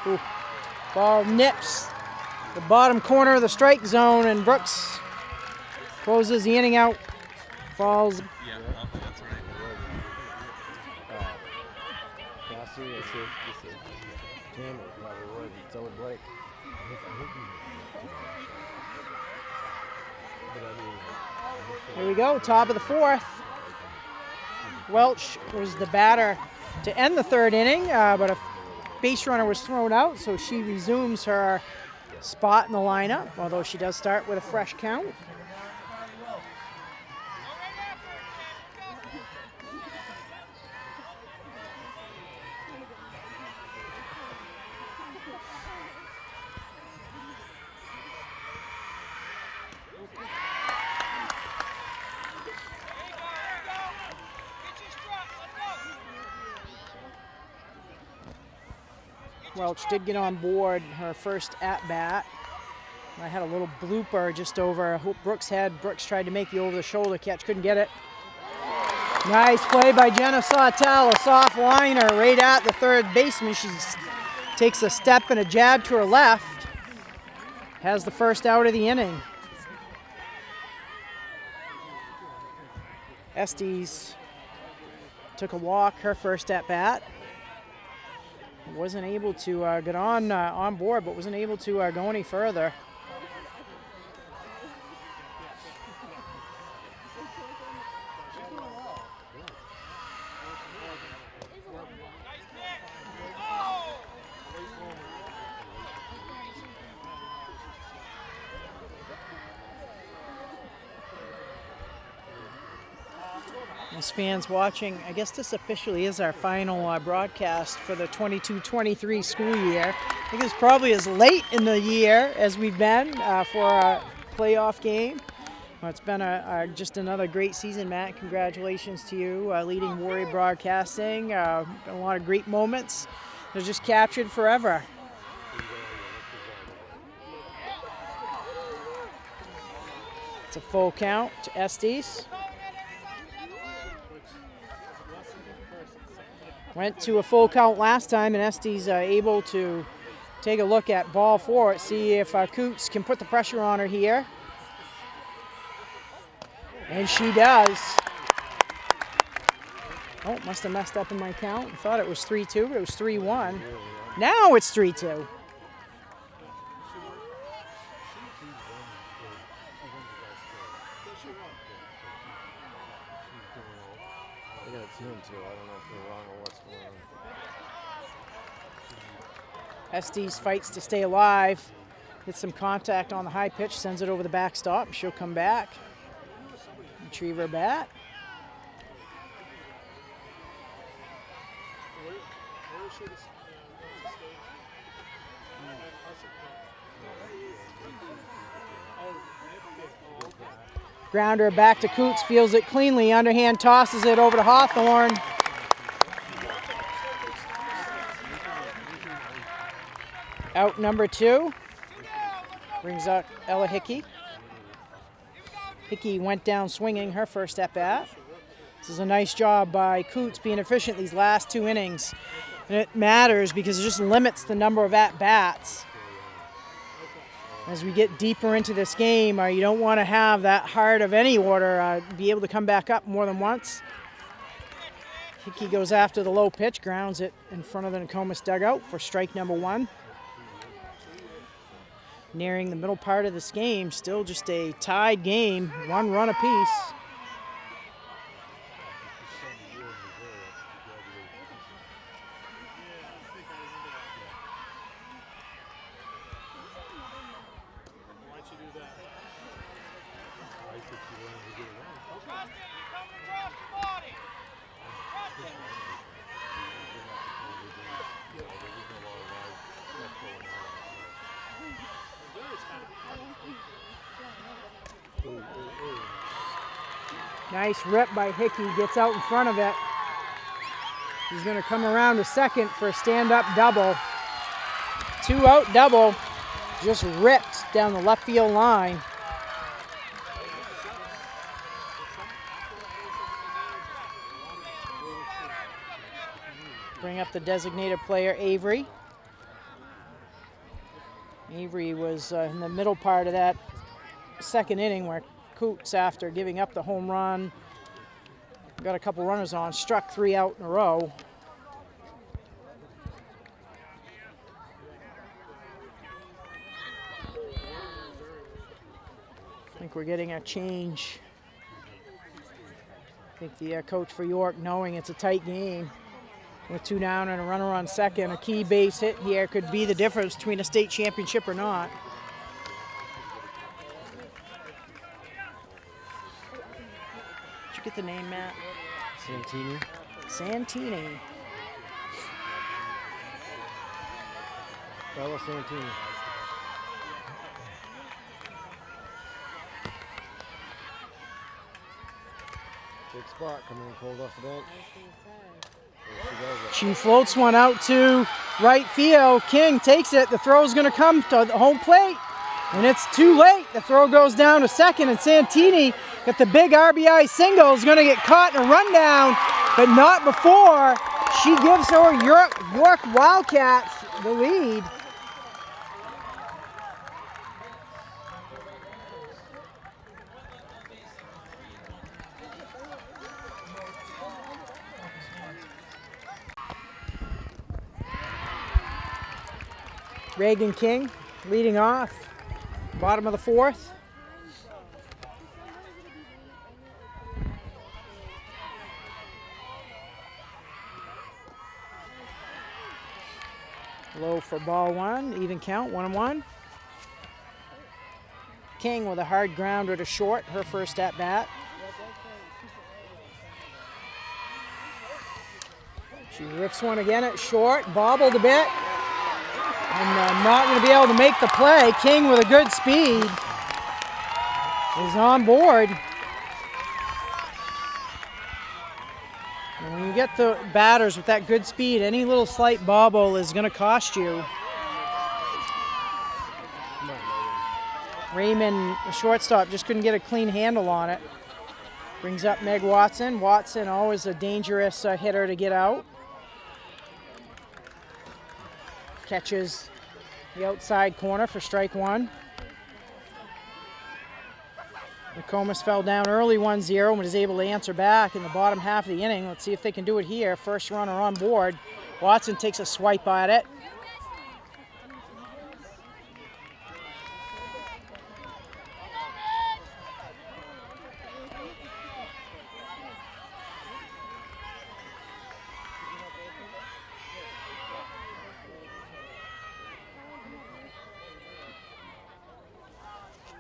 Ooh. Ball nips the bottom corner of the strike zone, and Brooks closes the inning out. Falls. Yeah, that's right. Cassie, it's a camera, probably would. So would Blake. Here we go, top of the 4th. Welch was the batter to end the 3rd inning, but a base runner was thrown out, so she resumes her spot in the lineup, although she does start with a fresh count. Welch did get on board her first at-bat. I had a little blooper just over Brooks' head. Brooks tried to make the over-the-shoulder catch, couldn't get it. Nice play by Jenna Sawtell, a soft liner right at the third baseman. She takes a step and a jab to her left. Has the first out of the inning. Estes took a walk, her first at bat. Wasn't able to get on board, but wasn't able to go any further. As fans watching, I guess this officially is our final broadcast for the 22-23 school year. I think it's probably as late in the year as we've been for a playoff game. Well, it's been just another great season, Matt. Congratulations to you, leading Warrior Broadcasting. Been a lot of great moments. They're just captured forever. It's a full count to Estes. Went to a full count last time, and Estes able to take a look at ball four, see if Coots can put the pressure on her here. And she does. Oh, must have messed up in my count. I thought it was 3-2, but it was 3-1. Now it's 3-2. I got a tune too. I don't know if they're wrong or what's going on. Estes fights to stay alive. Gets some contact on the high pitch, sends it over the backstop. She'll come back. Retrieve her bat. Grounder back to Coots, feels it cleanly, underhand tosses it over to Hawthorne. Out number 2. Brings up Ella Hickey. Hickey went down swinging her first at bat. This is a nice job by Coots being efficient these last 2 innings. And it matters because it just limits the number of at-bats. As we get deeper into this game, you don't want to have that heart of any order be able to come back up more than once. Hickey goes after the low pitch, grounds it in front of the Nokomis dugout for strike number 1. Nearing the middle part of this game, still just a tied game, 1 run apiece. Nice rip by Hickey, gets out in front of it. He's going to come around to second for a stand-up double. 2-out double, just ripped down the left field line. Bring up the designated player, Avery. Avery was in the middle part of that second inning where Coots, after giving up the home run, got a couple runners on, struck 3 out in a row. I think we're getting a change. I think the coach for York, knowing it's a tight game, with 2 down and a runner on second, a key base hit here could be the difference between a state championship or not. Did you get the name, Matt? Santini. Santini. Bella Santini. Big spot coming in cold off the bench. She floats one out to right field. King takes it. The throw is going to come to the home plate. And it's too late. The throw goes down to second, and Santini, if the big RBI single, is going to get caught in a rundown, but not before she gives her York Wildcats the lead. Reagan King leading off, bottom of the fourth. Low for ball one, even count, 1-1. King with a hard grounder to short, her first at bat. She rips one again at short, bobbled a bit. And not going to be able to make the play. King with a good speed is on board. And when you get the batters with that good speed, any little slight bobble is going to cost you. Raymond, the shortstop, just couldn't get a clean handle on it. Brings up Meg Watson. Watson, always a dangerous hitter to get out. Catches the outside corner for strike one. Nokomis fell down early 1-0 and was able to answer back in the bottom half of the inning. Let's see if they can do it here. First runner on board. Watson takes a swipe at it.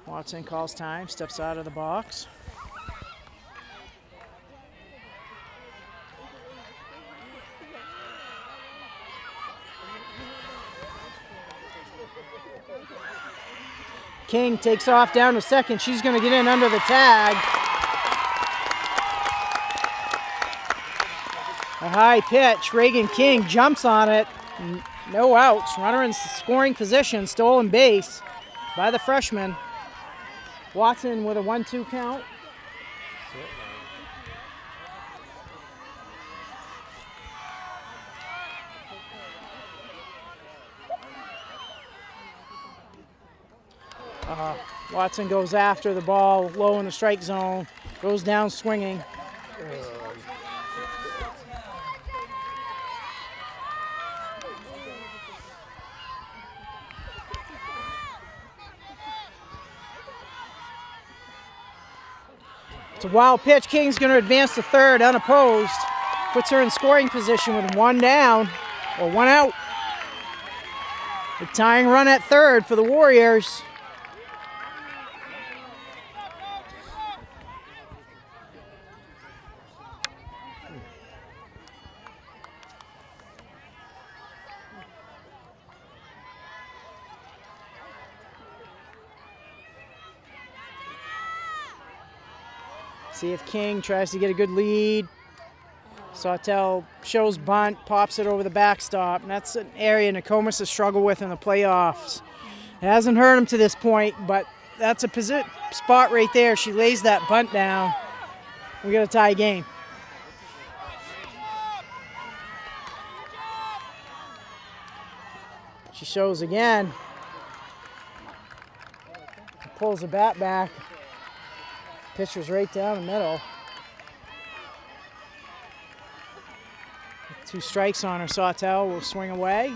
Watson calls time, steps out of the box. King takes off down to second. She's going to get in under the tag. A high pitch. Reagan King jumps on it. No outs. Runner in scoring position. Stolen base by the freshman. Watson with a 1-2 count. Watson goes after the ball low in the strike zone, goes down swinging. It's a wild pitch. King's going to advance to third unopposed. Puts her in scoring position with one down, or one out. The tying run at third for the Warriors. See if King tries to get a good lead. Sawtell shows bunt, pops it over the backstop, and that's an area Nokomis has struggled with in the playoffs. It hasn't hurt him to this point, but that's a spot right there. She lays that bunt down. We got a tie game. She shows again. Pulls the bat back. Pitcher's right down the middle. 2 strikes on her. Sawtell will swing away.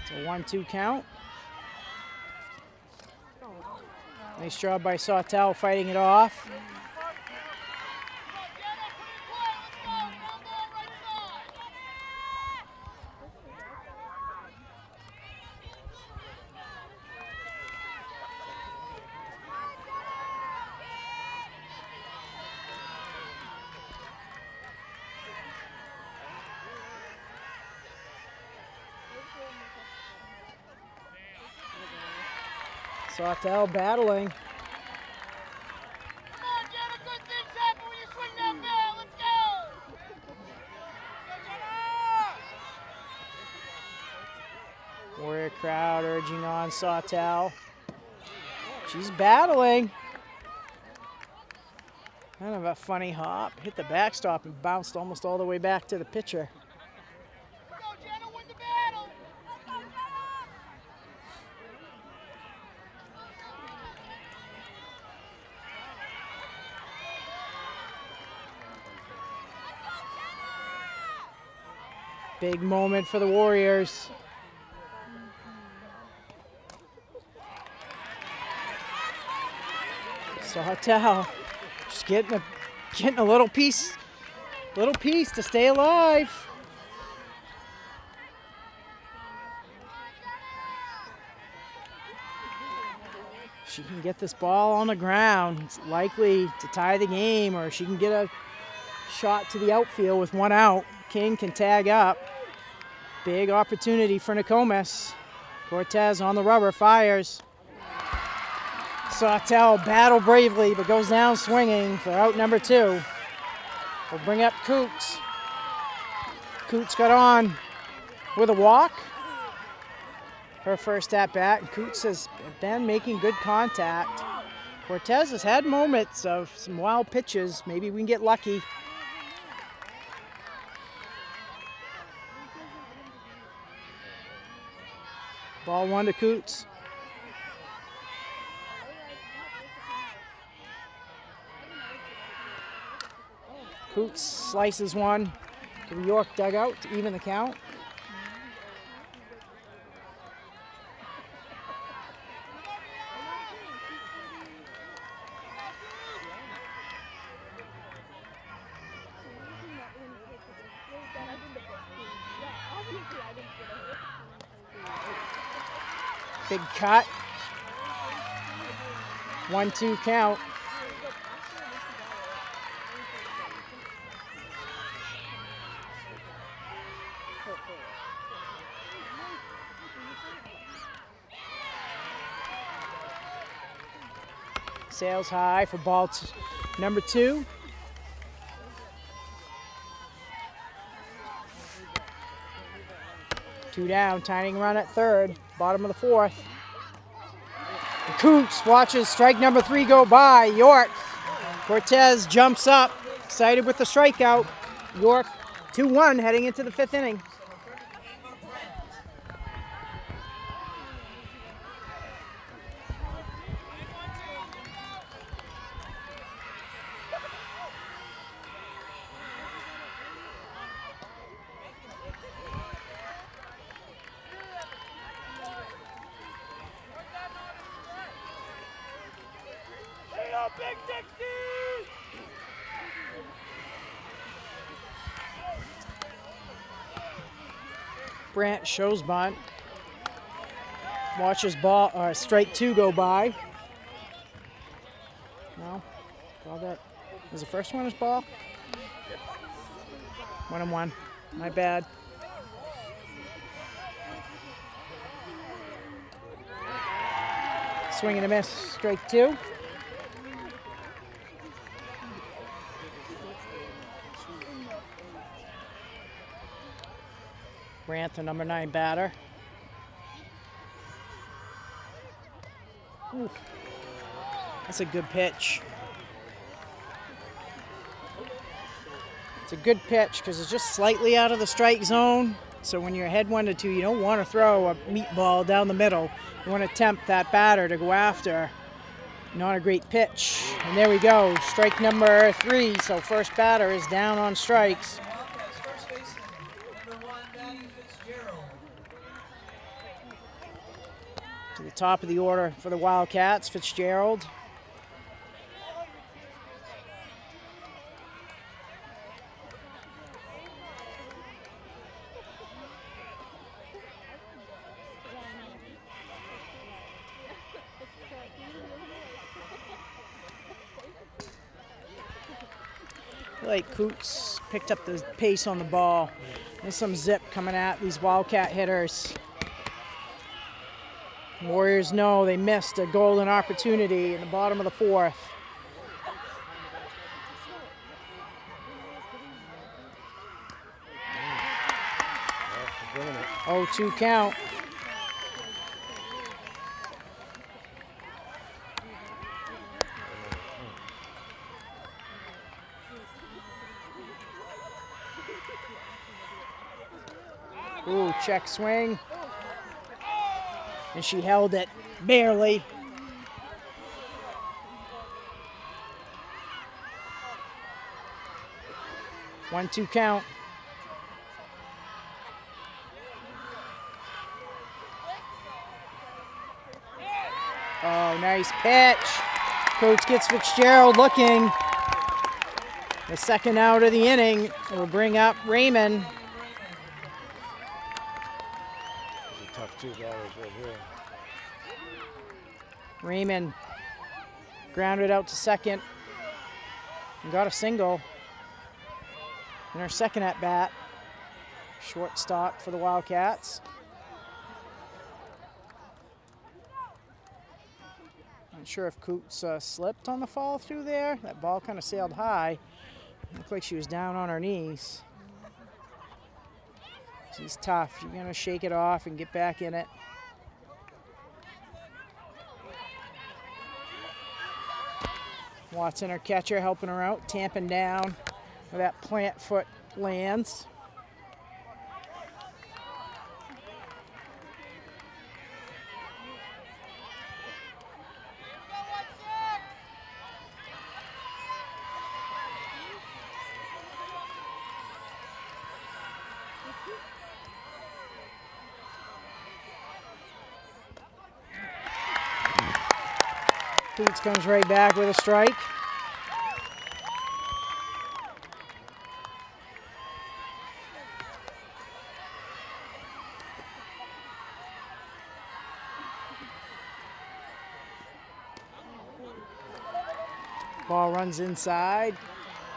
It's a 1-2 count. Nice job by Sawtell fighting it off. Sawtell battling. Come on, Jenna, good things happen when you swing that bell. Let's go! Go, Jenna! Warrior crowd are Urging on Sawtell. She's battling. Kind of a funny hop. Hit the backstop and bounced almost all the way back to the pitcher. Go, Jenna, win the battle. Big moment for the Warriors. Sawtell just getting a little piece to stay alive. She can get this ball on the ground. It's likely to tie the game, or she can get a shot to the outfield with one out. King can tag up. Big opportunity for Nokomis. Cortez on the rubber, fires. Sawtell battle bravely, but goes down swinging for out number 2. We'll bring up Coots. Coots got on with a walk. Her first at bat, and Coots has been making good contact. Cortez has had moments of some wild pitches. Maybe we can get lucky. Ball 1 to Coots. Coots slices one to the York dugout to even the count. Big cut. 1-2 count. Sails high for ball number 2. Two down, tying run at third, bottom of the 4th. And Coots watches strike number 3 go by. York. Cortez jumps up, excited with the strikeout. York 2-1 heading into the 5th inning. Big Dixie! Brant shows bunt. Watches ball strike 2 go by. No, call that. Was the first one his ball? 1-1. My bad. Swing and a miss. Strike 2. Brant, the number 9 batter. Ooh, that's a good pitch. It's a good pitch because it's just slightly out of the strike zone. So when you're ahead 1-2, you don't want to throw a meatball down the middle. You want to tempt that batter to go after. Not a great pitch. And there we go, strike number 3. So first batter is down on strikes. To the top of the order for the Wildcats, Fitzgerald. I feel like Coots picked up the pace on the ball. There's some zip coming at these Wildcat hitters. Warriors know they missed a golden opportunity in the bottom of the 4th. Oh, 2 count. Ooh, check swing. And she held it barely. One-two count. Oh, nice pitch. Coach gets Fitzgerald looking. The second out of the inning will bring up Raymond. These are tough two batters right here. Raymond grounded out to second and got a single in her second at bat. Shortstop for the Wildcats. Not sure if Coots slipped on the fall through there. That ball kind of sailed high. Looked like she was down on her knees. She's tough. She's going to shake it off and get back in it. Watson, her catcher, helping her out, tamping down where that plant foot lands. Coots comes right back with a strike. Ball runs inside.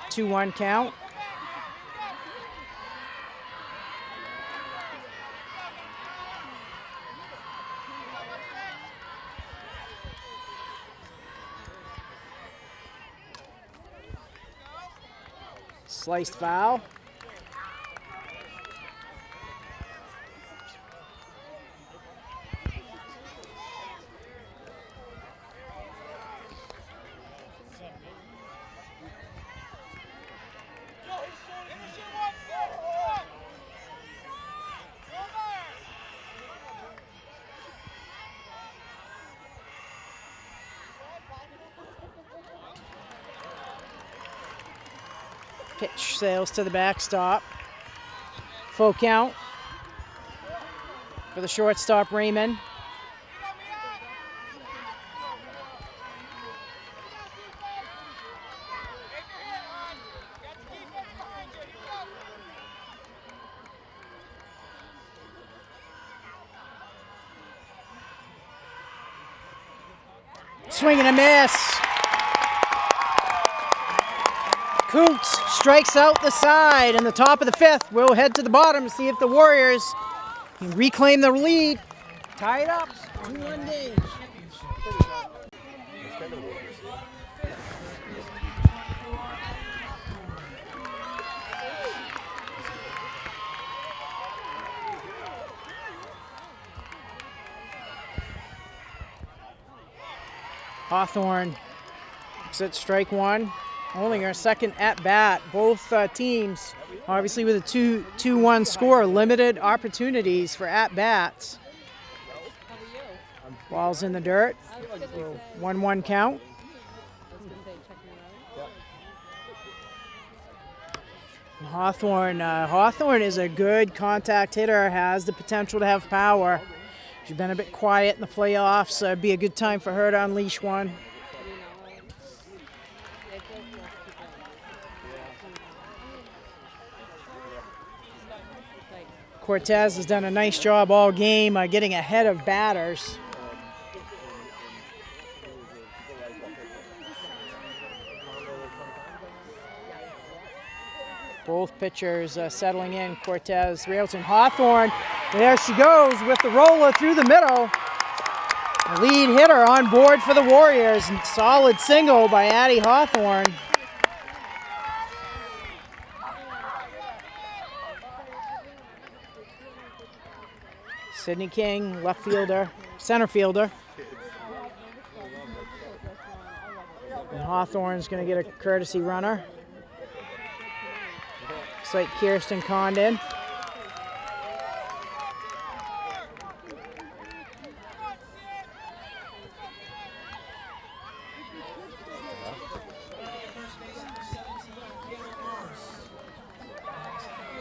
2-1 count. Sliced foul. Pitch sails to the backstop. Full count for the shortstop, Raymond. Swing and a miss. Coots strikes out the side in the top of the fifth. We'll head to the bottom to see if the Warriors can reclaim the lead. Tie it up. 2-1 game. Hawthorne looks at strike one. Only our second at bat. Both teams, obviously, with a 2-1 score, limited opportunities for at bats. Ball's in the dirt. 1-1 count. Hawthorne is a good contact hitter. Has the potential to have power. She's been a bit quiet in the playoffs. So it'd be a good time for her to unleash one. Cortez has done a nice job all game getting ahead of batters. Both pitchers settling in. Cortez, Railton, Hawthorne. There she goes with the roller through the middle. The lead hitter on board for the Warriors. Solid single by Addie Hawthorne. Sydney King, left fielder, center fielder. And Hawthorne's going to get a courtesy runner. Looks like Kirsten Condon.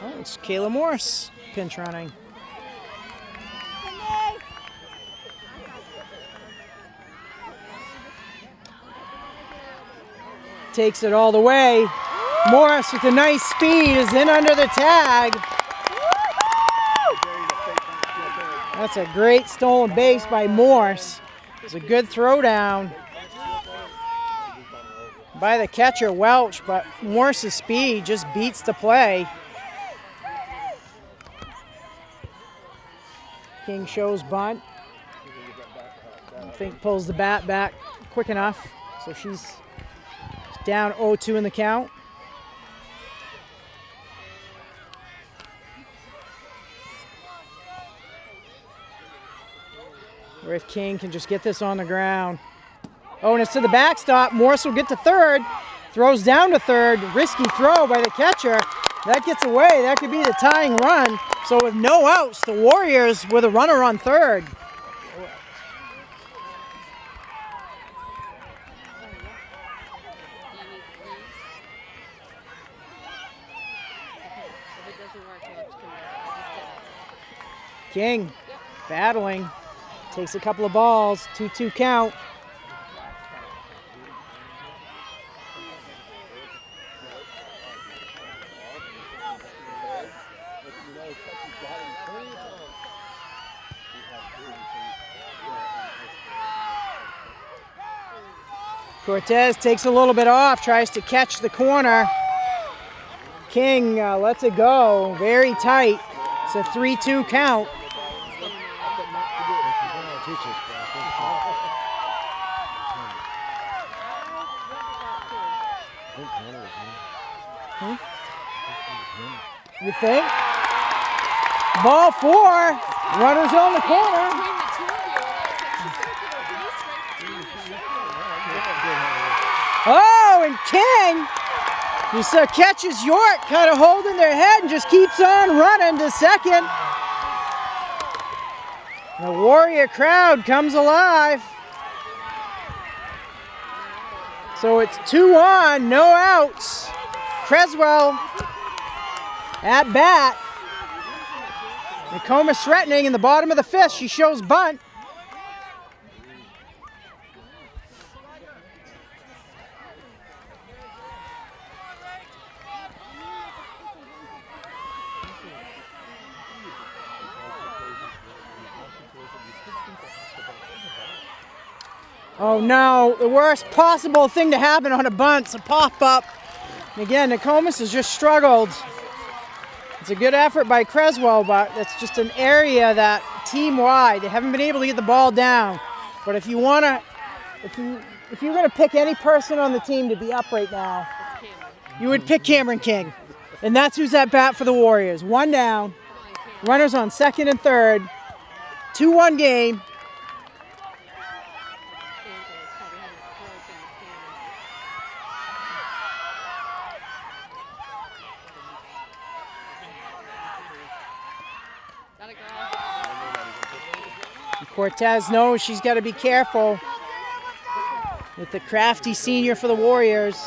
Oh, it's Kayla Morse pinch running. Takes it all the way. Morris with a nice speed is in under the tag. That's a great stolen base by Morse. It's a good throwdown by the catcher, Welch, but Morse's speed just beats the play. King shows bunt. I don't think pulls the bat back quick enough, so she's down 0-2 in the count. Or if King can just get this on the ground. Oh, and it's to the backstop. Morse will get to third. Throws down to third. Risky throw by the catcher. That gets away. That could be the tying run. So with no outs, the Warriors with a runner on third. King battling. Takes a couple of balls. 2-2 count. Cortez takes a little bit off, tries to catch the corner. King lets it go, very tight. It's a 3-2 count. You think? Ball 4, runners on the corner. Oh, and King just catches York, kind of holding their head and just keeps on running to second. The Warrior crowd comes alive. So it's 2 on, no outs. Creswell at bat. Nokomis threatening in the bottom of the 5th. She shows bunt. Oh no, the worst possible thing to happen on a bunt. It's a pop-up. Again, Nokomis has just struggled. It's a good effort by Creswell, but it's just an area that team-wide, they haven't been able to get the ball down. But if you're gonna pick any person on the team to be up right now, you would pick Cameron King. And that's who's at bat for the Warriors. 1 down, runners on second and third, 2-1 game. Cortez knows she's got to be careful with the crafty senior for the Warriors.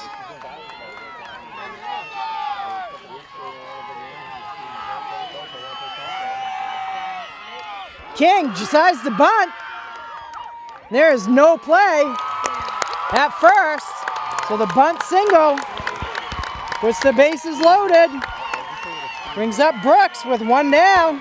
King decides to bunt. There is no play at first, so the bunt single puts the bases loaded. Brings up Brooks with 1 down.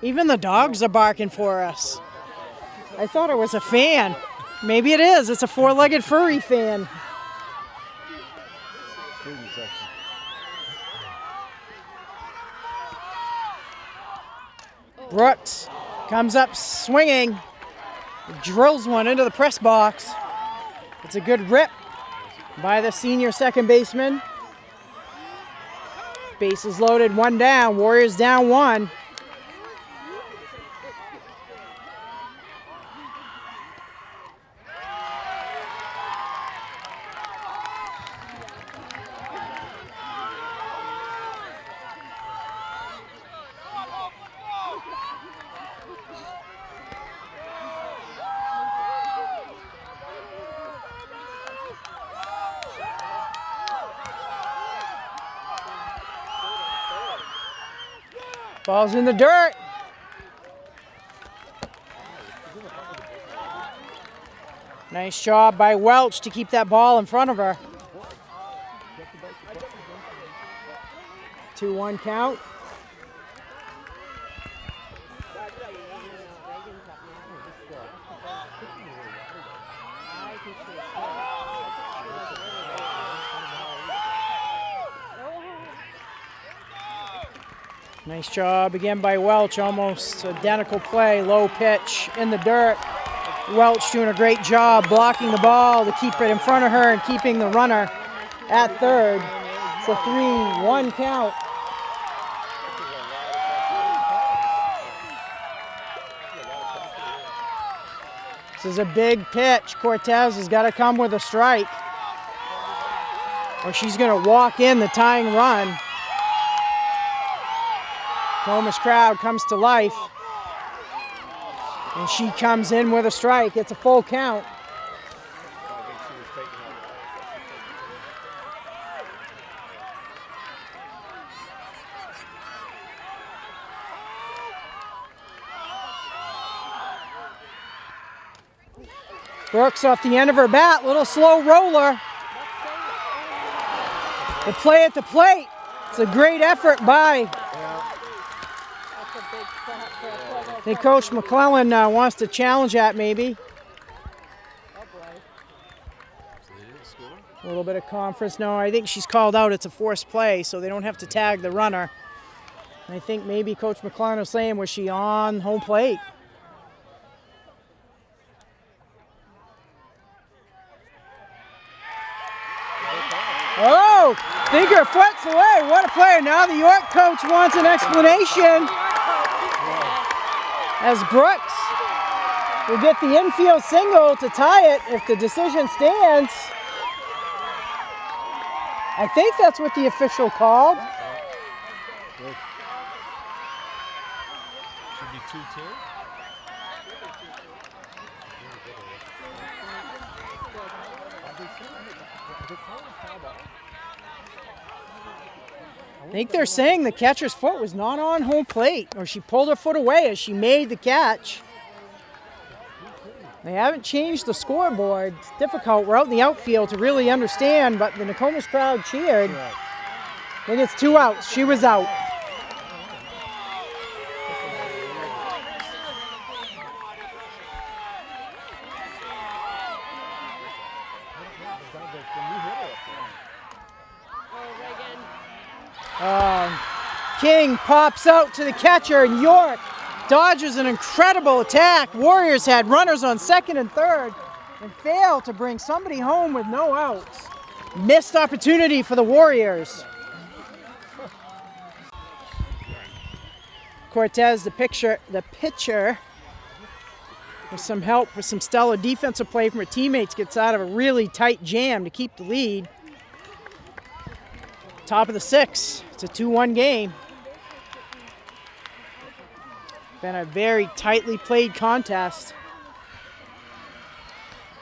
Even the dogs are barking for us. I thought it was a fan. Maybe it is. It's a 4-legged furry fan. Brooks comes up swinging, drills one into the press box. It's a good rip by the senior second baseman. Bases loaded, 1 down. Warriors down 1. Ball's in the dirt. Nice job by Welch to keep that ball in front of her. 2-1 count. Nice job again by Welch, almost identical play, low pitch in the dirt. Welch doing a great job blocking the ball to keep it in front of her and keeping the runner at third. It's a 3-1 count. This is a big pitch. Cortez has got to come with a strike, or she's going to walk in the tying run. Nokomis crowd comes to life, and she comes in with a strike. It's a full count. Brooks off the end of her bat, little slow roller. The play at the plate. It's a great effort by. I think Coach McClellan wants to challenge that maybe. A little bit of conference. No, I think she's called out. It's a forced play, so they don't have to tag the runner. And I think maybe Coach McClellan was saying, was she on home plate? Oh, finger flips away. What a player. Now the York coach wants an explanation. As Brooks will get the infield single to tie it if the decision stands. I think that's what the official called. Should be 2-2. I think they're saying the catcher's foot was not on home plate, or she pulled her foot away as she made the catch. They haven't changed the scoreboard. It's difficult. We're out in the outfield to really understand, but the Nokomis crowd cheered. I think it's 2 outs. She was out. King pops out to the catcher, and York dodges an incredible attack. Warriors had runners on second and third and failed to bring somebody home with no outs. Missed opportunity for the Warriors. Cortez, the pitcher, with some help, with some stellar defensive play from her teammates, gets out of a really tight jam to keep the lead. Top of the 6th. It's a 2-1 game. Been a very tightly played contest.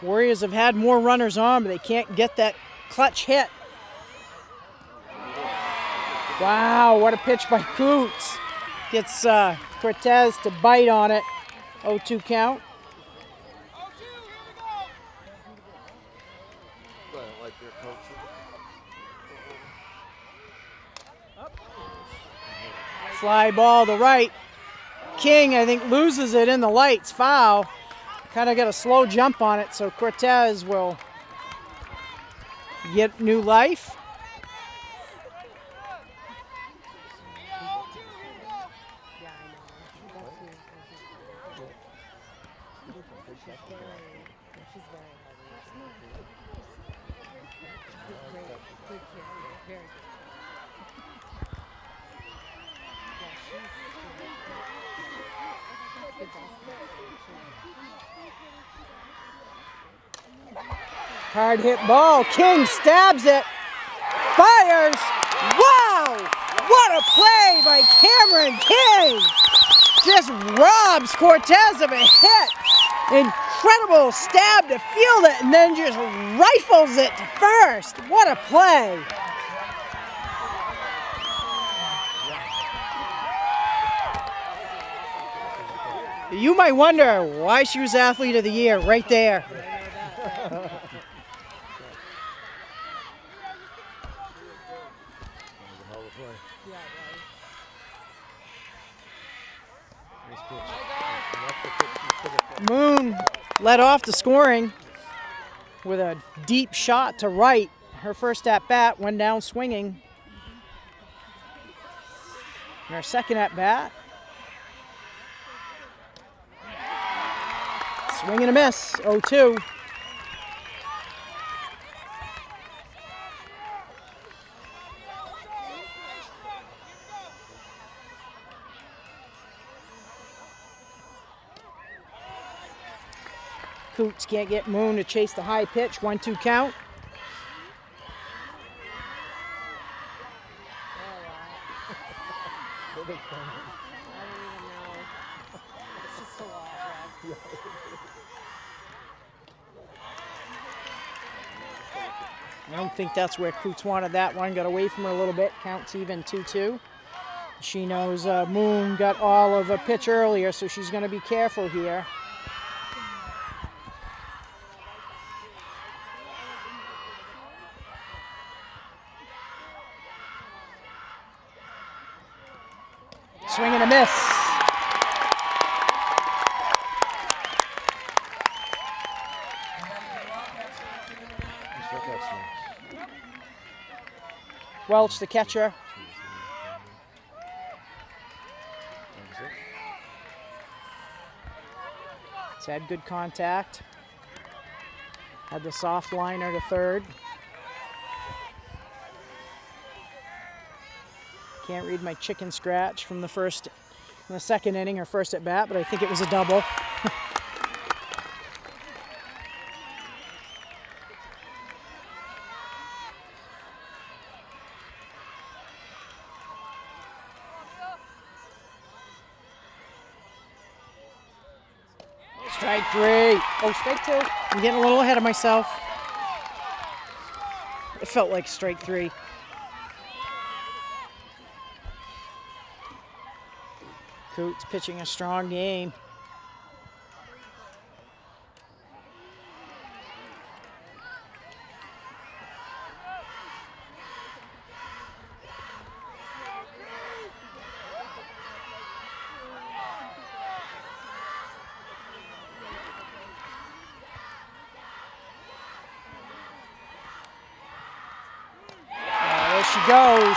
Warriors have had more runners on, but they can't get that clutch hit. Wow, what a pitch by Coots. Gets Cortez to bite on it. 0-2 count. Fly ball to right. King, I think, loses it in the lights. Foul. Kind of got a slow jump on it, so Cortez will get new life. Hard hit ball. King stabs it. Fires. Wow! What a play by Cameron King! Just robs Cortez of a hit. Incredible stab to field it and then just rifles it to first. What a play! You might wonder why she was Athlete of the Year right there. Moon led off the scoring with a deep shot to right. Her first at bat went down swinging. And her second at bat, swing and a miss, 0-2. Coots can't get Moon to chase the high pitch, 1-2 count. I don't think that's where Coots wanted that one. Got away from her a little bit. Counts even 2-2. She knows Moon got all of a pitch earlier, so she's going to be careful here. Swing and a miss. Welch, the catcher. It's had good contact. Had the soft liner to third. Can't read my chicken scratch from the second inning, her first at bat, but I think it was a double. Strike three. Oh, strike two. I'm getting a little ahead of myself. It felt like strike three. Coots pitching a strong game. There she goes,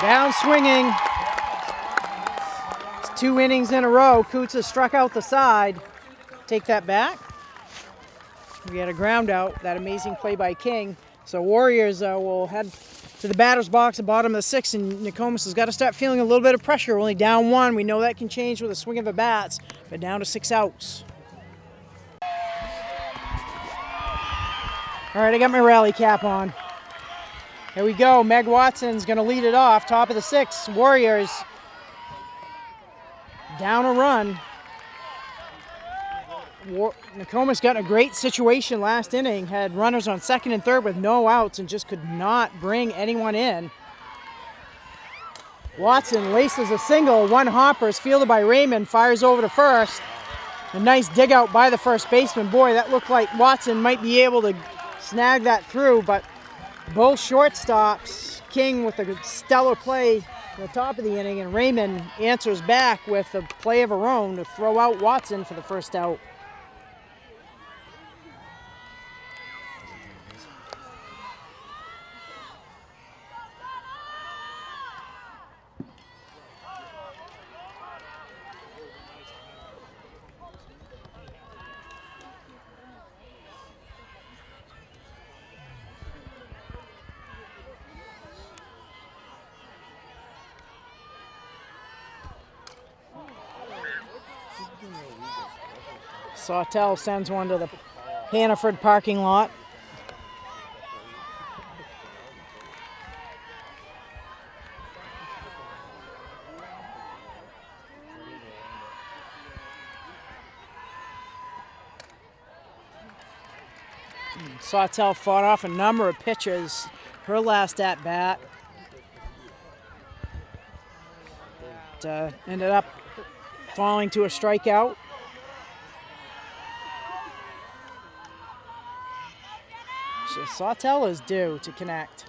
down swinging. 2 innings in a row. Coots has struck out the side. Take that back. We had a ground out. That amazing play by King. So Warriors will head to the batter's box at the bottom of the 6th, and Nokomis has got to start feeling a little bit of pressure. We're only down 1. We know that can change with a swing of the bats, but down to 6 outs. All right, I got my rally cap on. Here we go. Meg Watson's going to lead it off. Top of the 6th. Warriors down a run. Nokomis got in a great situation last inning. Had runners on second and third with no outs and just could not bring anyone in. Watson laces a single. One hopper is fielded by Raymond. Fires over to first. A nice dig out by the first baseman. Boy, that looked like Watson might be able to snag that through, but both shortstops, King with a stellar play at the top of the inning, and Raymond answers back with a play of her own to throw out Watson for the first out. Sawtell sends one to the Hannaford parking lot. Sawtell fought off a number of pitches. Her last at bat ended up falling to a strikeout. So Sawtell is due to connect.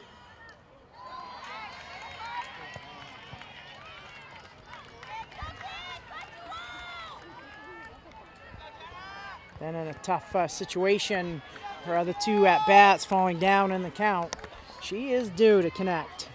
Then in a tough situation, her other two at-bats falling down in the count, she is due to connect.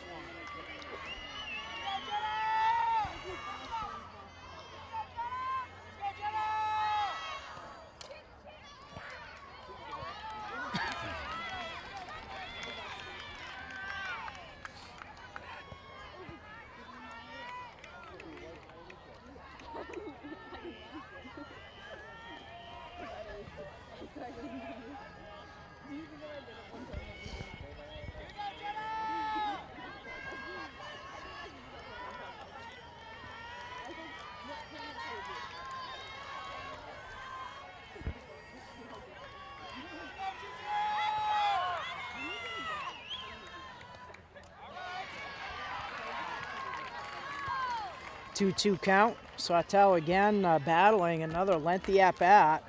Two count. Sawtell again battling another lengthy at-bat.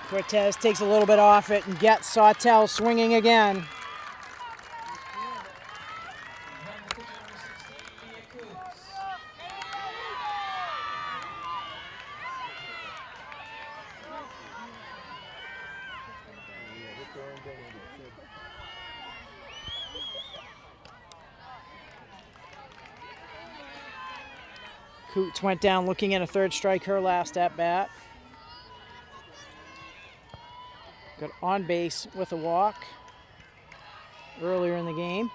Cortez takes a little bit off it and gets Sawtell swinging again. Coots went down looking at a third strike, her last at bat. Got on base with a walk earlier in the game.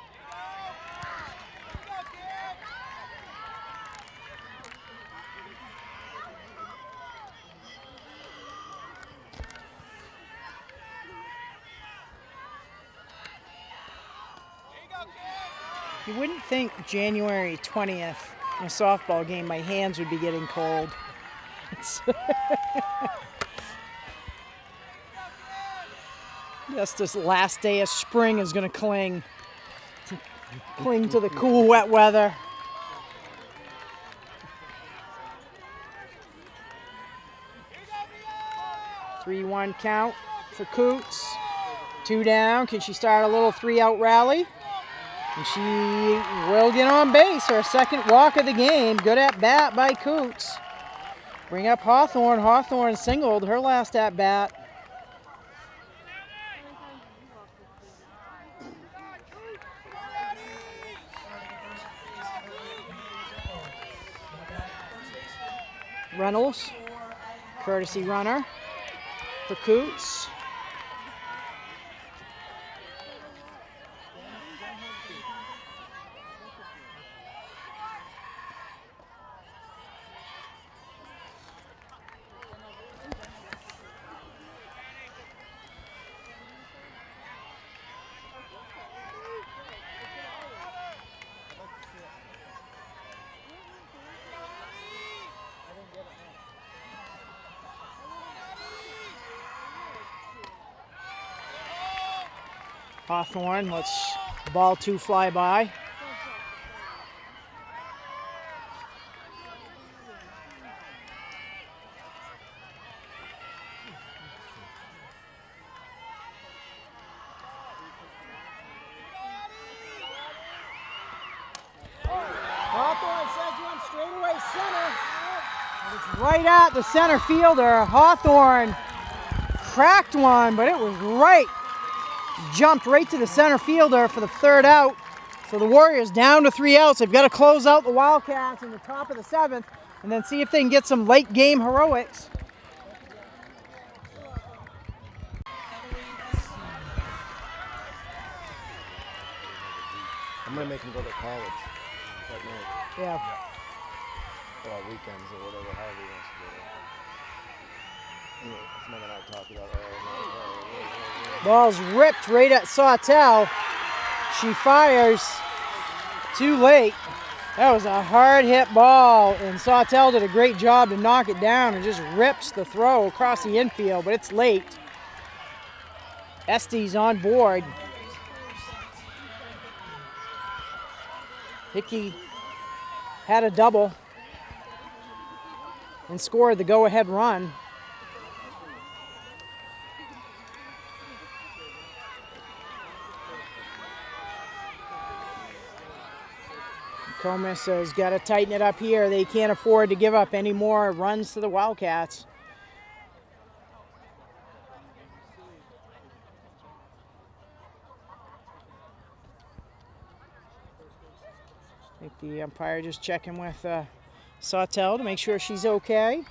You wouldn't think January 20th in a softball game my hands would be getting cold. Yes, this last day of spring is going to cling to the cool, wet weather. Three-one count for Coots. Two down. Can she start a little three-out rally? And she will get on base. Her second walk of the game. Good at bat by Coots. Bring up Hawthorne. Hawthorne singled her last at bat. Reynolds, courtesy runner for Coots. Hawthorne lets ball two fly by. Hawthorne says one straightaway center. And it's right at the center fielder. Hawthorne cracked one, but it was right. Jumped right to the center fielder for the third out. So the Warriors down to 3 outs. They've got to close out the Wildcats in the top of the 7th and then see if they can get some late game heroics. I'm going to make him go to college that night. Yeah. Or weekends or whatever, however he wants to do it. That's Mom and I talked about earlier. Ball's ripped right at Sawtell. She fires too late. That was a hard hit ball, and Sawtell did a great job to knock it down and just rips the throw across the infield, but it's late. Estes on board. Hickey had a double and scored the go-ahead run. Nokomis has got to tighten it up here. They can't afford to give up any more runs to the Wildcats. I think the umpire just checking with Sawtell to make sure she's okay.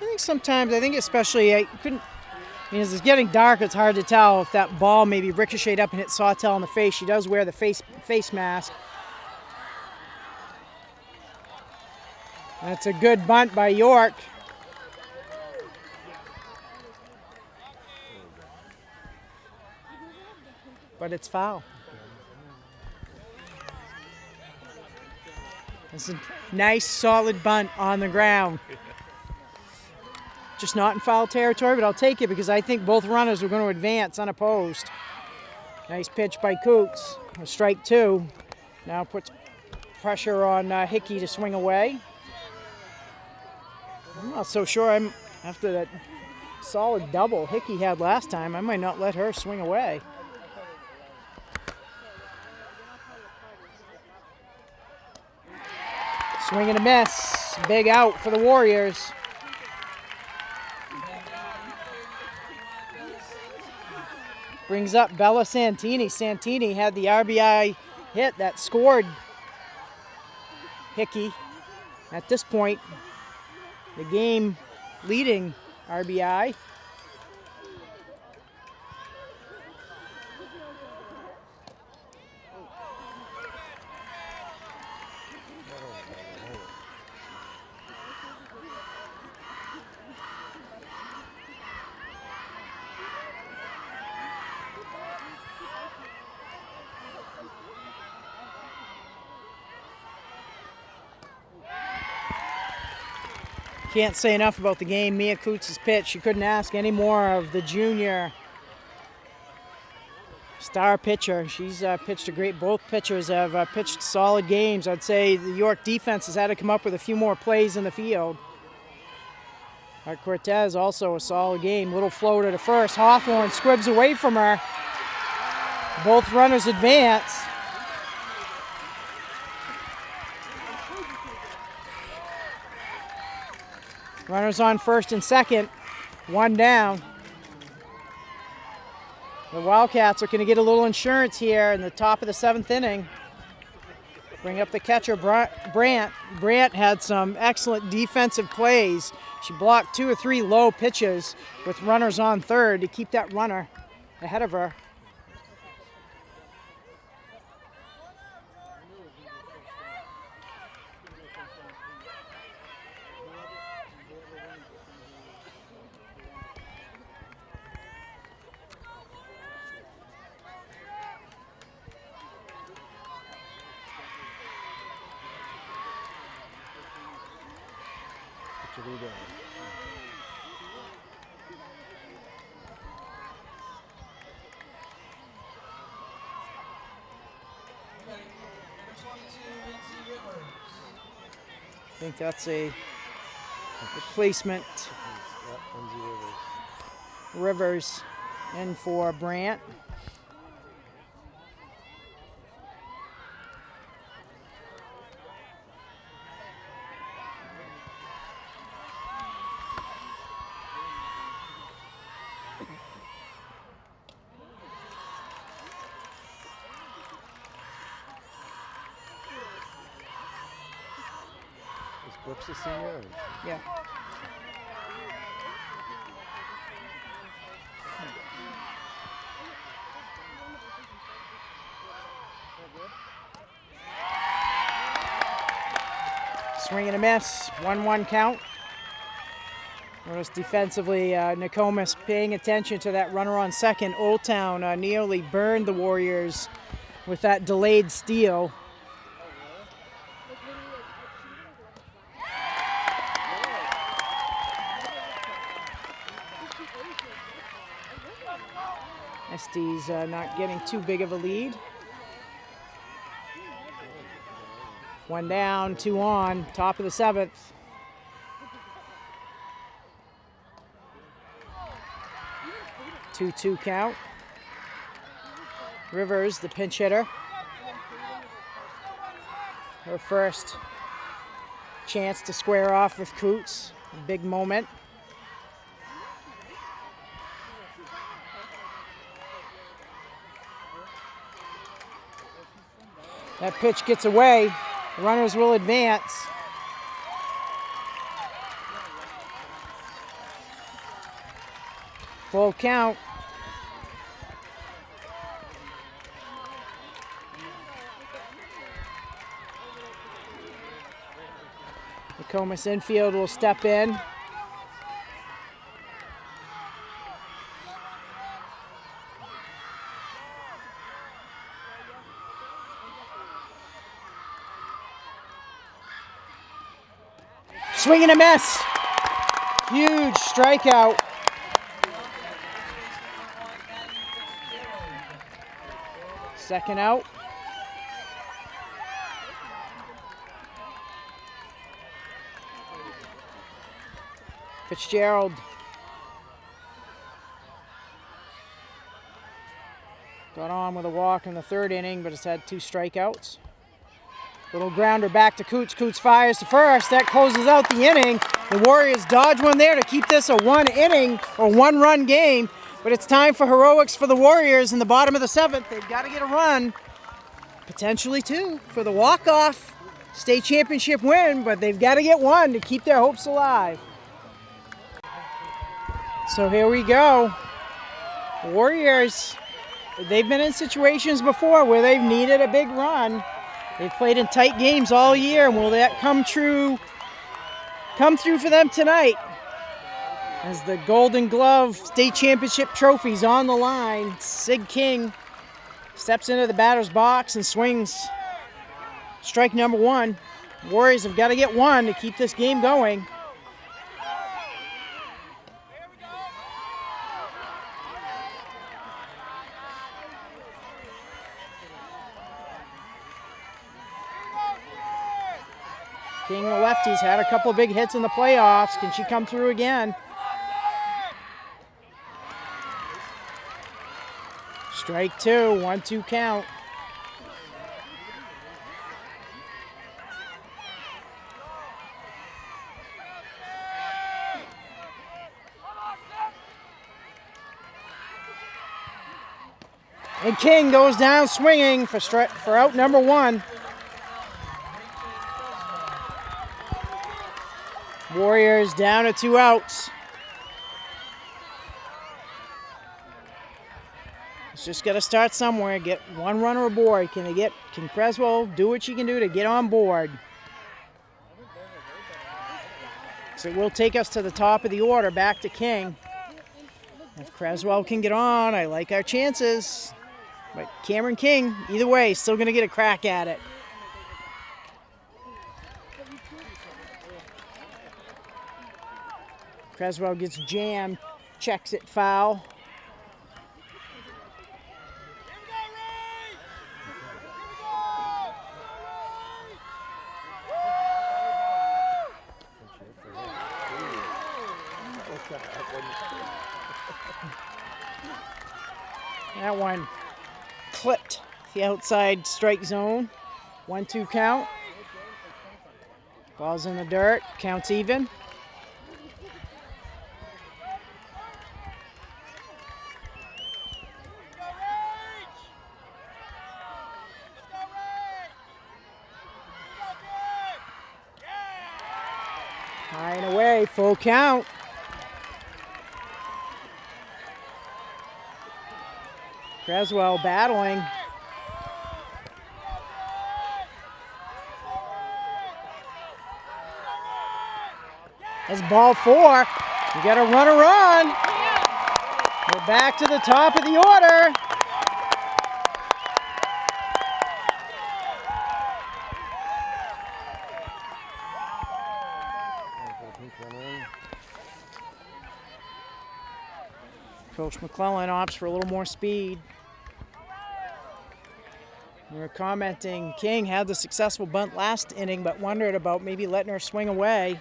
I think sometimes, especially, as it's getting dark, it's hard to tell if that ball maybe ricocheted up and hit Sawtell in the face. She does wear the face mask. That's a good bunt by York. But it's foul. It's a nice, solid bunt on the ground. Just not in foul territory, but I'll take it because I think both runners are going to advance unopposed. Nice pitch by Coots. A strike two. Now puts pressure on Hickey to swing away. I'm not so sure. After that solid double Hickey had last time, I might not let her swing away. Swing and a miss. Big out for the Warriors. Brings up Bella Santini. Santini had the RBI hit that scored Hickey. At this point, the game leading RBI. Can't say enough about the game. Mia Coots' pitch. You couldn't ask any more of the junior star pitcher. She's pitched a great. Both pitchers have pitched solid games. I'd say the York defense has had to come up with a few more plays in the field. Art Cortez also a solid game. Little floater to first. Hawthorne squibs away from her. Both runners advance. Runners on first and second, one down. The Wildcats are going to get a little insurance here in the top of the seventh inning. Bring up the catcher, Brandt. Brandt had some excellent defensive plays. She blocked 2 or 3 low pitches with runners on third to keep that runner ahead of her. What are you doing? I think that's a replacement. Yep, Lindsay Rivers. Rivers in for Brandt. Is Brooks a senior? Or? Yeah. Swing and a miss. 1-1 count. Notice defensively, Nokomis paying attention to that runner on second. Old Town nearly burned the Warriors with that delayed steal. SD's not getting too big of a lead. 1 down, 2 on, top of the 7th. Two count. Rivers, the pinch hitter. Her first chance to square off with Coots. A big moment. That pitch gets away. Runners will advance. Full count. Nokomis infield will step in. Swing and a miss. Huge strikeout. Second out. Fitzgerald. Got on with a walk in the 3rd inning, but has had 2 strikeouts. Little grounder back to Coots. Coots fires to first. That closes out the inning. The Warriors dodge one there to keep this a 1-inning or 1-run game. But it's time for heroics for the Warriors in the bottom of the 7th. They've got to get a run, potentially 2, for the walk-off state championship win. But they've got to get 1 to keep their hopes alive. So here we go. Warriors, they've been in situations before where they've needed a big run. They've played in tight games all year, and will that come through for them tonight? As the Golden Glove State Championship trophy's on the line, Sig King steps into the batter's box and swings strike number 1. Warriors have got to get 1 to keep this game going. King, the lefty's had a couple of big hits in the playoffs. Can she come through again? Strike 2, 1-2 count. And King goes down swinging for out number 1. Warriors down to 2 outs. It's just got to start somewhere. Get 1 runner aboard. Can Creswell do what she can do to get on board? So it will take us to the top of the order, back to King. If Creswell can get on, I like our chances. But Cameron King, either way, still going to get a crack at it. Creswell gets jammed, checks it foul. That one clipped the outside strike zone. 1-2 count. Ball's in the dirt, counts even. High and away, full count. Creswell battling. That's ball 4. You got a runner on. We're back to the top of the order. Coach McClellan opts for a little more speed. We were commenting, King had the successful bunt last inning, but wondered about maybe letting her swing away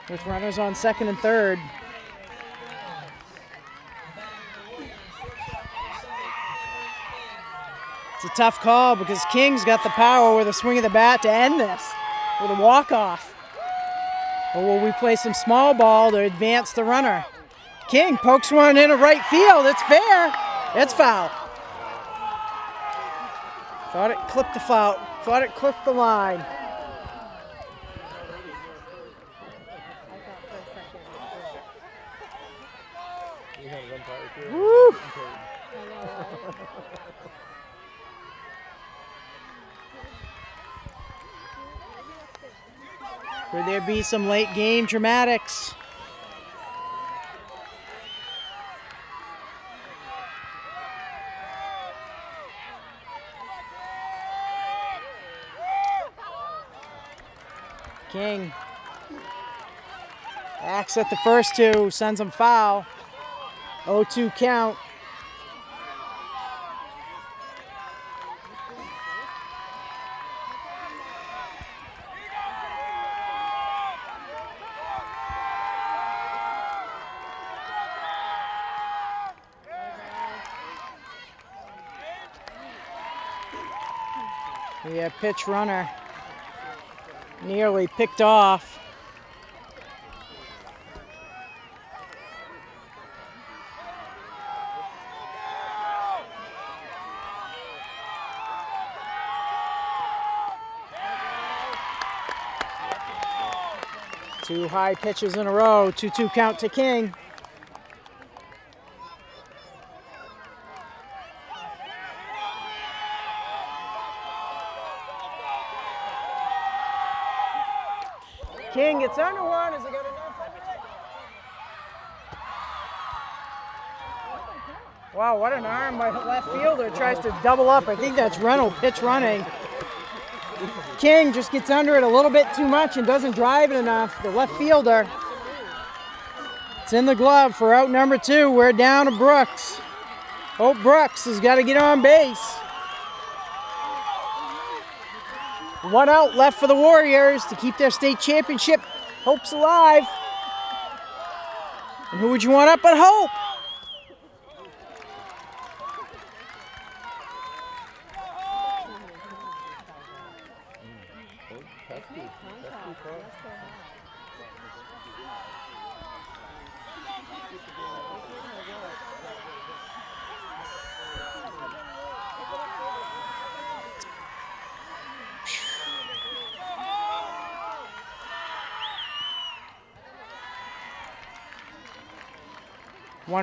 with runners on second and third. It's a tough call because King's got the power with a swing of the bat to end this with a walk-off. Or will we play some small ball to advance the runner? King pokes one into right field. It's fair. It's foul. Thought it clipped the foul. Thought it clipped the line. Woo! Could there be some late game dramatics? King acts at the first two, sends him foul. 0-2 count. The pitch runner nearly picked off. Two high pitches in a row, 2-2 count to King. King gets under one. Is it got enough? Wow, what an arm by the left fielder. Tries to double up. I think that's Reynolds pitch running. King just gets under it a little bit too much and doesn't drive it enough. The left fielder. It's in the glove for out number 2. We're down to Brooks. Hope Brooks has got to get on base. 1 out left for the Warriors to keep their state championship hopes alive. And who would you want up but Hope?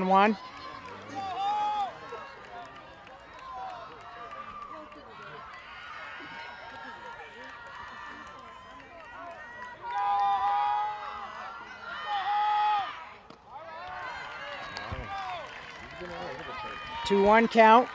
One. Two 1 count.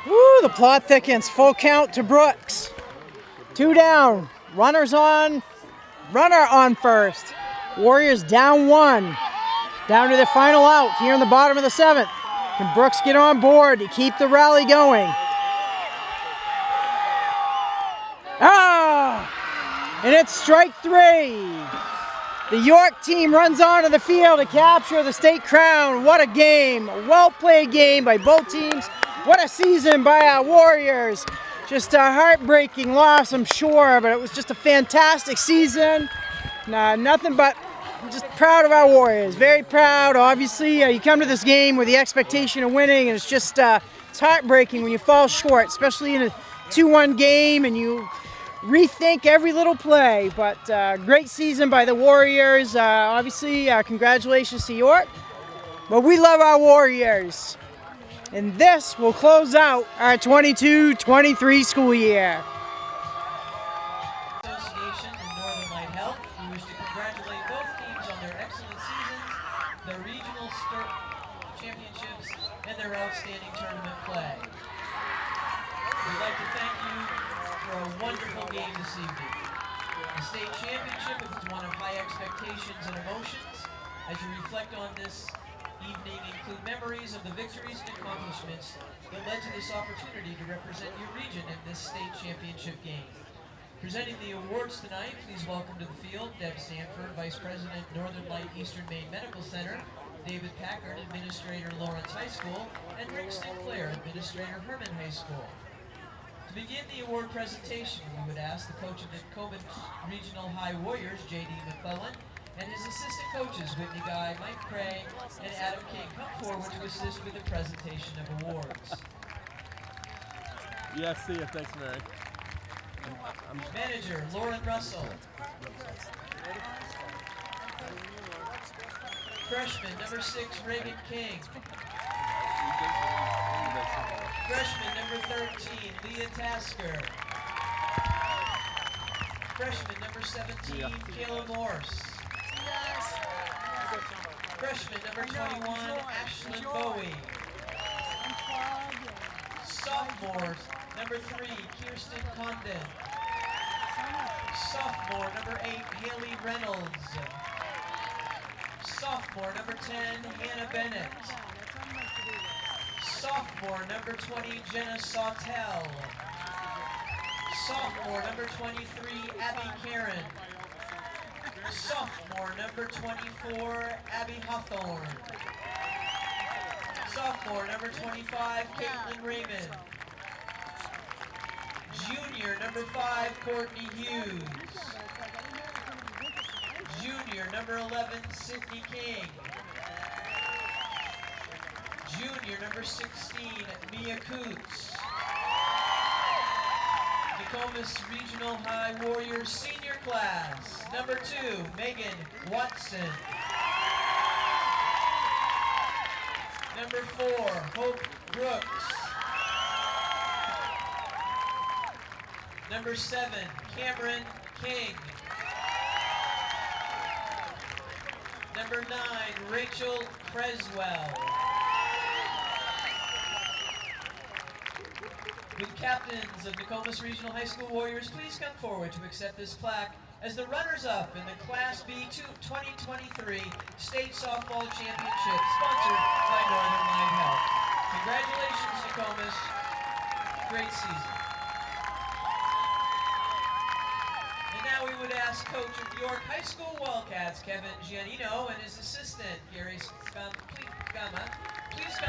Woo, the plot thickens. Full count to Brooks. 2 down. Runner on first. Warriors down 1. Down to the final out here in the bottom of the 7th. Can Brooks get on board to keep the rally going? And it's strike 3. The York team runs onto the field to capture the state crown. What a game. A well-played game by both teams. What a season by our Warriors. Just a heartbreaking loss, I'm sure, but it was just a fantastic season. Nothing but just proud of our Warriors. Very proud. Obviously, you come to this game with the expectation of winning, and it's just it's heartbreaking when you fall short, especially in a 2-1 game, and you rethink every little play. But great season by the Warriors. Obviously, congratulations to York. But we love our Warriors. And this will close out our 22-23 school year. Association and Northern Light Health, we wish to congratulate both teams on their excellent seasons, their regional championships, and their outstanding tournament play. We'd like to thank you for a wonderful game this evening. The state championship is one of high expectations and emotions. As you reflect on this evening, include memories of the victories and accomplishments that led to this opportunity to represent your region in this state championship game. Presenting the awards tonight, please welcome to the field Deb Sanford, Vice President, Northern Light Eastern Maine Medical Center, David Packard, Administrator, Lawrence High School, and Rick Sinclair, Administrator, Herman High School. To begin the award presentation, we would ask the coach of the Nokomis Regional High Warriors, J.D. McClellan, and his assistant coaches, Whitney Guy, Mike Cray, and Adam King, come forward to assist with the presentation of awards. Yeah, see you. Thanks, Mary. Manager, Lauren Russell. Freshman, number 6, Reagan King. Freshman, number 13, Leah Tasker. Freshman, number 17, Kayla Morse. Freshman, number 21, Ashlyn Bowie. Sophomore, number 3, Kirsten Condon. Sophomore, number 8, Haley Reynolds. Sophomore, number 10, Hannah Bennett. Sophomore, number 20, Jenna Sawtell. Sophomore, number 23, Abby Karen. Sophomore, number 24, Abby Hawthorne. Sophomore, number 25, Caitlin Raymond. Junior, number 5, Courtney Hughes. Junior, number 11, Sydney King. Junior, number 16, Mia Coots. Nokomis Regional High Warriors Senior Class, number 2, Megan Watson. Number 4, Hope Brooks. Number 7, Cameron King. Number 9, Rachel Creswell. Would captains of Nokomis Regional High School Warriors please come forward to accept this plaque as the runners-up in the Class B 2023 State Softball Championship, sponsored by Northern Light Health. Congratulations, Nokomis. Great season. And now we would ask coach of the York High School Wildcats, Kevin Giannino, and his assistant, Gary Scamma, please come